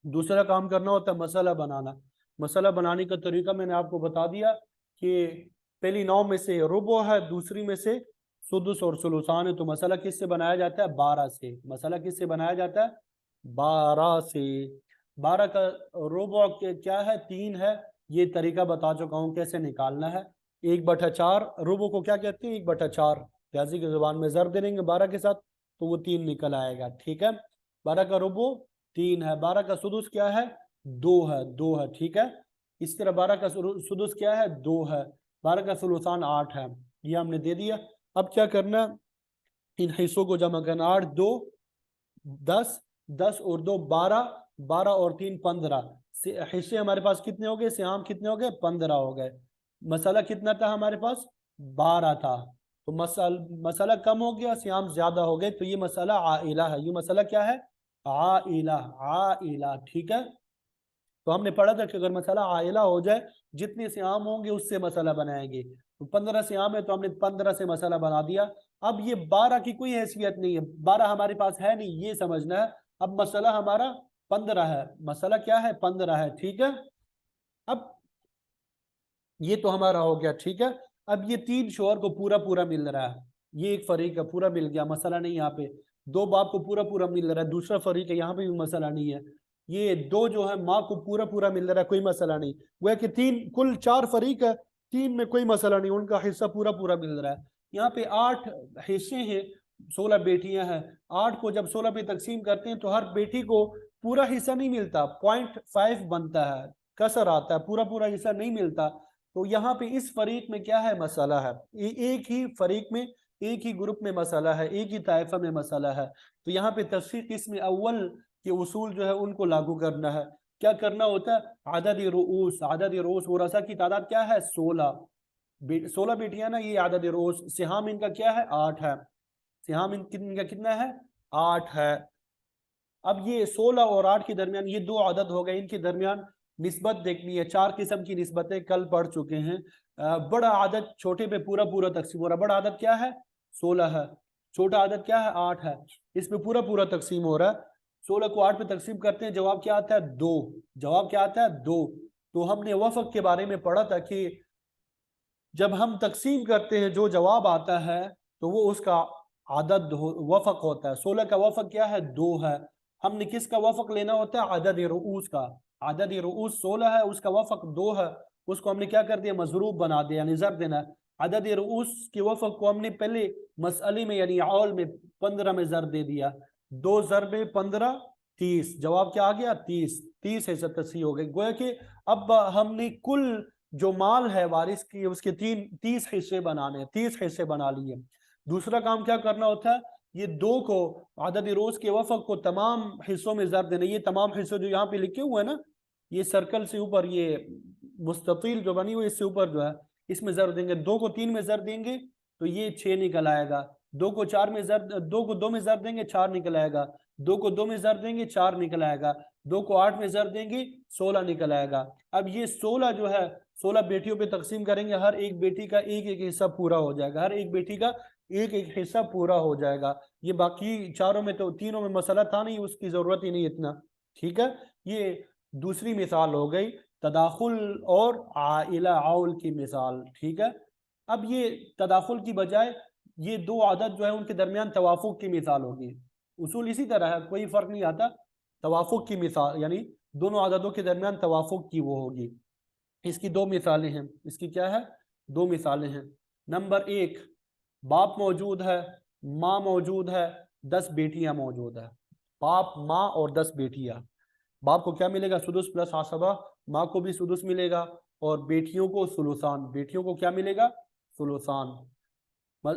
दूसरा काम करना होता है मसला बनाना। मसला बनाने का तरीका मैंने आपको बता दिया कि पहली 9 में से रुबो है, दूसरी में से सुदुस और सुलुसान है। तो मसला किससे बनाया जाता है, 12 से। मसला किससे बनाया जाता है, 12 से। 12 का रुबो क्या है, 3 है। ये तरीका बता चुका हूँ कैसे निकालना है। 1/4 रुबो को क्या कहते हैं, 1/4। रियाजी की जुबान में जर दे देंगे 12 के साथ, तो वो 3 निकल आएगा। ठीक है। 12 का रुबो 3 है। 12 का सुदुस क्या है, 2 है, 2 है। ठीक है। इस तरह 12 का सुदुस क्या है, 2 है। 12 का सुलुसान 8 है। ये हमने दे दिया। अब क्या करना, इन हिस्सों को जमा करना। 8 2 10, 10 और 2 12, 12 और 3 15। हिस्से हमारे पास कितने हो गए, सिहाम कितने हो गए, 15 हो गए। मसाला कितना था हमारे पास, 12 था। तो मसाला कम हो गया, सिहाम ज्यादा हो गए, तो ये मसाला आइला है। ये मसाला क्या है, आइला, आइला। ठीक है। तो हमने पढ़ा था कि अगर मसाला आइला हो जाए, जितने सियाम होंगे उससे मसाला बनाएंगे। तो 15 सियाम है, तो हमने 15 से मसाला बना दिया। अब ये 12 की कोई हैसियत नहीं है, 12 हमारे पास है नहीं, ये समझना है। अब मसाला हमारा 15 है, मसाला क्या है, 15 है। ठीक है। अब ये तो हमारा हो गया। ठीक है। अब ये 3 शोहर को पूरा पूरा मिल रहा है, ये एक फरीक है, पूरा मिल गया, मसला नहीं। यहाँ पे 2 बाप को पूरा पूरा मिल रहा है, दूसरा फरीक है, यहाँ पे भी मसला नहीं है। ये 2 जो है माँ को पूरा पूरा मिल रहा है, कोई मसला नहीं। वह कि 3, कुल 4 फरीक है, 3 में कोई मसला नहीं, उनका हिस्सा पूरा पूरा मिल रहा है। यहाँ पे 8 हिस्से हैं, 16 बेटियां हैं। 8 को जब 16 पे तकसीम करते हैं तो हर बेटी को पूरा हिस्सा नहीं मिलता, 0.5 बनता है, कसर आता है, पूरा पूरा हिस्सा नहीं मिलता। तो यहाँ पे इस फरीक में क्या है, मसला है। एक ही फरीक में, एक ही ग्रुप में मसला है, एक ही ताइफा में मसला है। तो यहाँ पे तफसीक इसमें अव्वल के उसूल जो है उनको लागू करना है। क्या करना होता है, आदद रूस, आदद रूस, वरसा की तादाद क्या है, 16। 16 बेटियां ना, ये आदद रूस। सिहाम इनका क्या है, 8 है। सिहाम इनका कितना है, 8 है। अब ये 16 और 8 के दरमियान ये 2 आदद हो गए, इनके दरमियान निस्बत देखनी है। 4 किस्म की निस्बतें कल पढ़ चुके हैं। बड़ा आदद छोटे पे पूरा पूरा तकसीम हो रहा है। बड़ा आदद क्या है, 16 है। छोटा आदद क्या है, 8 है। इस पे पूरा पूरा तकसीम हो रहा है। 16 को 8 पे तकसीम करते हैं, जवाब क्या आता है, 2। जवाब क्या आता है, 2। तो हमने वफक के बारे में पढ़ा था कि जब हम तकसीम करते हैं जो जवाब आता है तो वो उसका आदद वफक होता है। 16 का वफक क्या है, 2 है। हमने किसका वफक लेना होता है, आदद रूस का। आदद रूस 16 है, उसका वफक 2 है, उसको हमने क्या कर दिया, मजरूब बना दिया, यानी ज़र देना है। अदद रूस के वफक को हमने पहले मसअले में यानी औल में 15 में ज़र दे दिया, 2 ज़र में 15 30, जवाब क्या आ गया 30, 30 हिस्सा तसी हो गई। गोया कि अब हमने कुल जो माल है वारिस की उसके 30 हिस्से बनाने, 30 हिस्से बना लिए। दूसरा काम क्या करना होता है, ये 2 को आदद रोज के वफक को तमाम हिस्सों में ज़र देना। ये तमाम हिस्से जो यहाँ पे लिखे हुए हैं ना, ये सर्कल से ऊपर ये मुस्ततील जो बनी हुई इससे ऊपर जो है इसमें ज़र देंगे। 2 को 3 में ज़र देंगे तो ये 6 निकल आएगा, 2 को 4 में ज़र, 2 को 2 में ज़र देंगे 4 निकल आएगा, 2 को 2 में ज़र देंगे 4 निकल आएगा, 2 को 8 में ज़र देंगे 16 निकल आएगा। अब ये 16 जो है 16 बेटियों पे तकसीम करेंगे, हर एक बेटी का एक एक हिस्सा पूरा हो जाएगा, हर एक बेटी का एक एक हिस्सा पूरा हो जाएगा। ये बाकी चारों में तो तीनों में मसला था नहीं, उसकी जरूरत ही नहीं इतना। ठीक है, ये दूसरी मिसाल हो गई तदाखुल और आइला आउल की मिसाल। ठीक है, अब ये तदाखुल की बजाय ये 2 आदत जो है उनके दरमियान तवाफुक की मिसाल होगी। उसूल इसी तरह है, कोई फर्क नहीं आता। तवाफुक की मिसाल यानी दोनों आदतों के दरमियान तवाफुक की वो होगी। इसकी 2 मिसालें हैं, इसकी क्या है 2 मिसालें हैं। नंबर 1, बाप मौजूद है, माँ मौजूद है, 10 बेटियां मौजूद है। बाप माँ और 10 बेटियां। बाप को क्या मिलेगा, सुदुस प्लस आसबा, माँ को भी सुदुस मिलेगा और बेटियों को सुलुसान, बेटियों को क्या मिलेगा सुलुसान।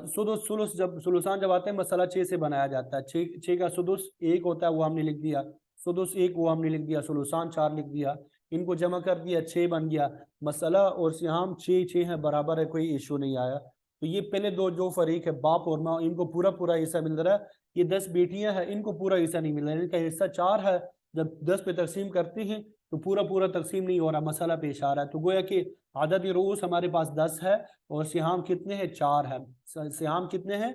सुदुस सुलुस जब सुलुसान जब आते हैं मसला 6 से बनाया जाता है। 6 का सुदुस 1 होता है वो हमने लिख दिया, सुदुस 1 वो हमने लिख दिया, सुलुसान 4 लिख दिया, इनको जमा कर दिया 6 बन गया। मसला और सिहाम 6 है बराबर है, कोई इशू नहीं आया। तो ये पहले दो जो फरीक है बाप और माँ, इनको पूरा पूरा हिस्सा मिल रहा है। ये 10 बेटियां हैं, इनको पूरा हिस्सा नहीं मिल रहा है, इनका हिस्सा 4 है। जब 10 पे तकसीम करते हैं तो पूरा पूरा तकसीम नहीं हो रहा, मसला पेश आ रहा है। तो गोया कि आदद रूस हमारे पास 10 है और सिहाम कितने हैं 4 है। सिहाम कितने हैं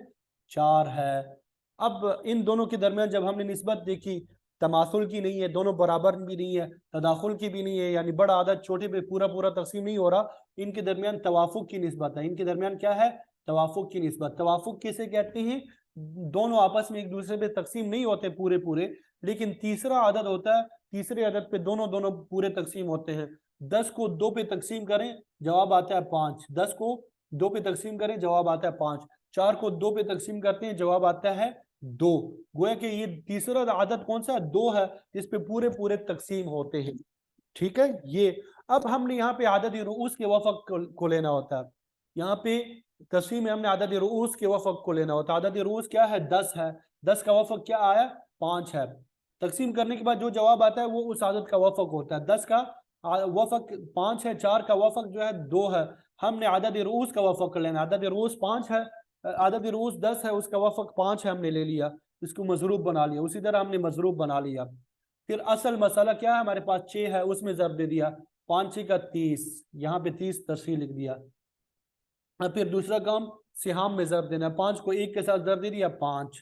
4 है। अब इन दोनों के दरमियान जब हमने निस्बत देखी, तमासुल की नहीं है, दोनों बराबर भी नहीं है, तदाखुल की भी नहीं है, यानी बड़ा आदत छोटे पे पूरा पूरा तकसीम नहीं हो रहा। इनके दरमियान तवाफुक की निस्बत है, इनके दरमियान क्या है तवाफुक की निस्बत। तवाफुक किसे कहते हैं, दोनों आपस में एक दूसरे पे तकसीम नहीं होते पूरे पूरे, लेकिन तीसरा आदत होता है, तीसरे आदत पे दोनों दोनों पूरे तकसीम होते हैं। 10 को 2 पे तकसीम करें जवाब आता है 5, 10 को 2 पे तकसीम करें जवाब आता है 5, 4 को 2 पे तकसीम करते हैं जवाब आता है 2। गोया कि ये तीसरा आदत कौन सा 2 है जिस पे पूरे पूरे तकसीम होते हैं। ठीक है, ये अब हमने यहाँ पे आदद रूस के वफक को लेना होता है। यहाँ पे तस्वीर में हमने आदद रूस के वफक को लेना होता है। आदद रूस क्या है 10 है, 10 का वफक क्या आया 5 है। तकसीम करने के बाद जो जवाब आता है वो उस आदत का वफक होता है। 10 का वफक 5 है, 4 का वफक जो है 2 है। हमने आदद रूस का वफक कर लेना, आदद रूस 5 है, आदद रूस 10 है, उसका वफक 5 है, हमने ले लिया, इसको मजरूब बना लिया। उसी तरह हमने मजरूब बना लिया। फिर असल मसाला क्या है हमारे पास 6 है, उसमें ज़र दे दिया, 5 6 का 30, यहाँ पे 30 तस्वीर लिख दिया। अब फिर दूसरा काम सिहाम में ज़र देना, 5 को 1 के साथ ज़र दे दिया 5,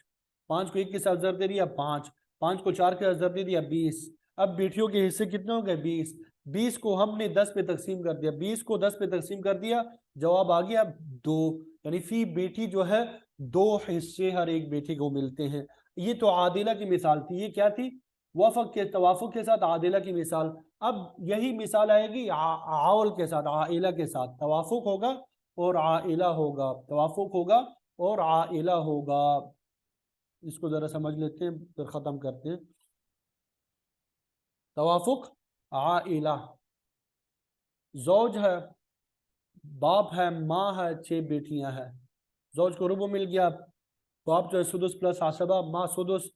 5 को 1 के साथ ज़र दे दिया 5, 5 को 4 के साथ ज़र दे दिया 20। अब बेटियों के हिस्से कितने हो गए 20, 20 को हमने 10 पे तकसीम कर दिया, 20 को 10 पे तकसीम कर दिया जवाब आ गया 2, यानी फी बेटी जो है 2 हिस्से हर एक बेटी को मिलते हैं। ये तो आदिला की मिसाल थी, ये क्या थी वफक के तवाफुक के साथ आदिला की मिसाल। अब यही मिसाल आएगी आउल के साथ, आइला के साथ, तवाफुक होगा और आइला होगा, तवाफुक होगा और आइला होगा। इसको जरा समझ लेते हैं फिर खत्म करते हैं। तवाफुक आइला, जौज है, बाप है, माँ है, 6 बेटियां हैं। जौज को रुबो मिल गया, बाप जो है सुदुस प्लस आसबा, माँ सुदुस,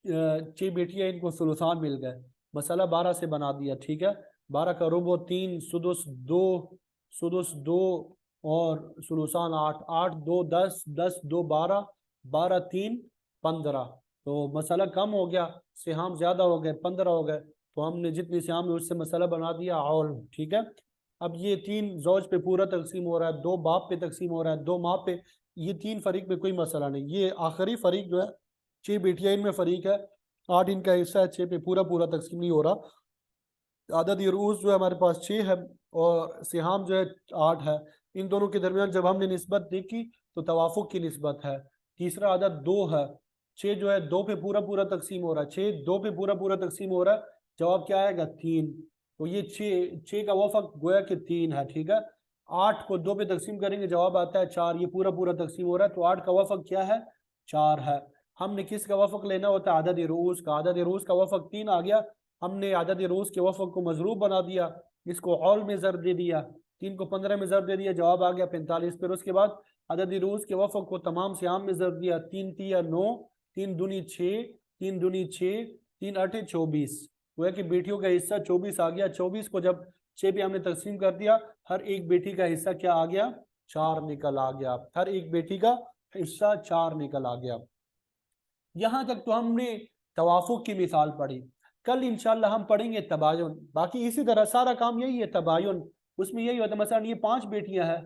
6 बेटियां इनको सुलुसान मिल गए। मसाला 12 से बना दिया। ठीक है, 12 का रुबो 3, सुदुस 2, सुदुस 2 और सुलुसान 8, 8 2 10, 10 2 12, 12 3 15। तो मसाला कम हो गया, सिहाम ज्यादा हो गए 15 हो गए, तो हमने जितनी सिहाम है उससे मसाला बना दिया और। ठीक है, अब ये 3 जौज पे पूरा तकसीम हो रहा है, 2 बाप पे तकसीम हो रहा है, 2 माँ पे, ये 3 फरीक पे कोई मसला नहीं। ये आखिरी फरीक जो है 6 बेटियां इनमें फरीक है, 8 इनका हिस्सा है, 6 पे पूरा पूरा तकसीम नहीं हो रहा। आदद यूरूस जो है हमारे पास 6 है और सिहाम जो है 8 है। इन दोनों के दरमियान जब हमने निस्बत देखी तो तवाफुक की निस्बत है। तीसरा आदद 2 है, 6 जो है 2 पे पूरा पूरा तकसीम हो रहा है, 6 2 पे पूरा पूरा तकसीम हो रहा है, जवाब क्या आएगा 3। तो ये 6 का वफक गोया कि 3 है, ठीक है। 8 को 2 पे तकसीम करेंगे, जवाब आता है 4। ये पूरा पूरा तकसीम हो रहा है, तो 8 का वफक क्या है, 4 है। हमने किसका वफक लेना होता है, अदद रूस का। अदद रूस का वफक 3 आ गया, हमने अदद रूस के वफक को मजरूब बना दिया, इसको ऑल में ज़र दे दिया, 3 को 15 में ज़र दे दिया, जवाब आ गया 45। फिर उसके बाद अदद रूस के वफक को तमाम से आम में ज़र दिया, 3 तिया 9, 3 दूनी 6, 3 दूनी 6, 3 अठे 24। वो है कि बेटियों का हिस्सा 24 आ गया। 24 को जब 6 पे हमने तकसीम कर दिया, हर एक बेटी का हिस्सा क्या आ गया, 4 निकल आ गया। हर एक बेटी का हिस्सा 4 निकल आ गया। यहां तक तो हमने तवाफुक की मिसाल पढ़ी। कल इंशाल्लाह हम पढ़ेंगे तबायुन। बाकी इसी तरह सारा काम यही है, तबायुन उसमें यही होता है। मसलन ये 5 बेटियां हैं,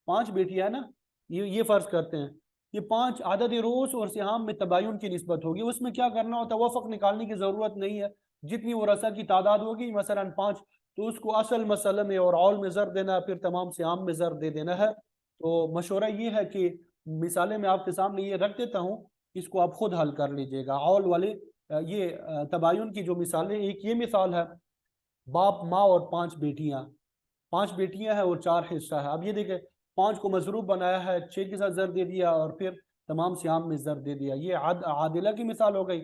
5 बेटियां है ना, ये फर्ज करते हैं, ये 5 आदद रोस और सिहाम में तबायुन की निस्बत होगी। उसमें क्या करना होता है, वफक निकालने की जरूरत नहीं है। जितनी वरसा की तादाद होगी मसलन 5, तो उसको असल मसल में और औल में जर देना है, फिर तमाम सिहाम में जर दे देना है। तो मशवरा ये है कि मिसालें मैं आपके सामने ये रख देता हूँ, इसको आप खुद हल कर लीजिएगा। औल वाले ये तबायुन की जो मिसालें, एक ये मिसाल है, बाप माँ और 5 बेटियां, 5 बेटियां हैं और 4 हिस्सा है। अब ये देखें, 5 को मजरूब बनाया है, 6 के साथ जर दे दिया और फिर तमाम सियाम में जर दे दिया। ये आदिला की मिसाल हो गई।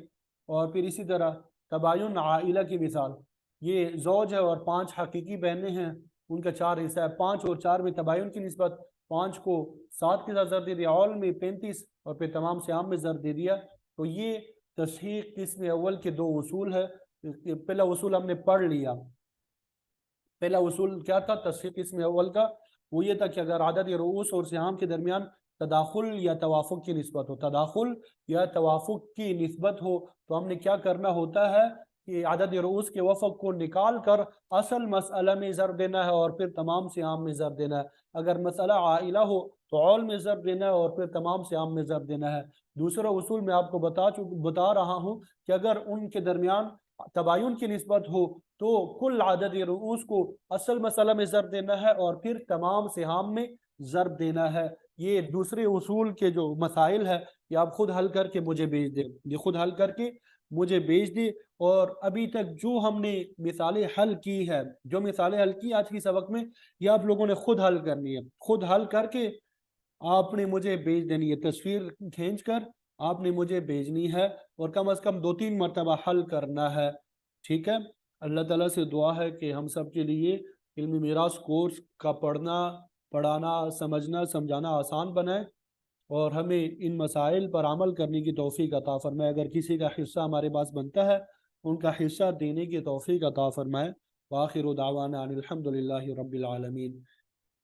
और फिर इसी तरह तबायुन आइला की मिसाल, ये जौज है और 5 हकीकी बहनें हैं, उनका 4 हिस्सा है। 5 और 4 में तबायुन की निस्बत, 5 को 7 के साथ जर दे दिया, औल में 35 और फिर तमाम सियाम में जर दे दिया। तो ये तस्हीक किस्म अव्वल के 2 उसूल है। पहला उसूल हमने पढ़ लिया। पहला उसूल क्या था तस्हीक इसमें अव्वल का, वो ये था कि अगर आदद रूस और सिहाम के दरमियान तदाखुल या तवाफुक की निस्बत हो, तदाखुल या तवाफुक की निस्बत हो, तो हमने क्या करना होता है कि आदद रूस के वफक को निकाल कर असल मसला में ज़र देना है और फिर तमाम सिहाम में ज़र देना है। अगर मसला आइला हो तो औल में ज़र देना है और फिर तमाम सिहाम में ज़र देना है। दूसरा उसूल मैं आपको बता रहा हूँ कि अगर उनके दरमियान तबायुन की निस्बत हो तो कुल आदद रूस को असल मसला में ज़र देना है और फिर तमाम सिहाम में ज़र देना है। ये दूसरे उसूल के जो मसाइल है, ये आप खुद हल करके मुझे भेज दें, ये खुद हल करके मुझे भेज दे। और अभी तक जो हमने मिसालें हल की है, जो मिसालें हल की आज की सबक में, ये आप लोगों ने खुद हल करनी है। खुद हल करके आपने मुझे भेज देनी है, तस्वीर खींच कर आपने मुझे भेजनी है और कम से कम 2-3 मरतबा हल करना है, ठीक है। अल्लाह ताला से दुआ है कि हम सब के लिए इल्मी मीरास कोर्स का पढ़ना, पढ़ाना, समझना, समझाना आसान बनाए और हमें इन मसाइल पर अमल करने की तौफीक अता फरमाए। अगर किसी का हिस्सा हमारे पास बनता है, उनका हिस्सा देने की तौफीक अता फरमाए। वाखिर दावाना अनिल हम्दुलिल्लाहि रब्बिल आलमीन।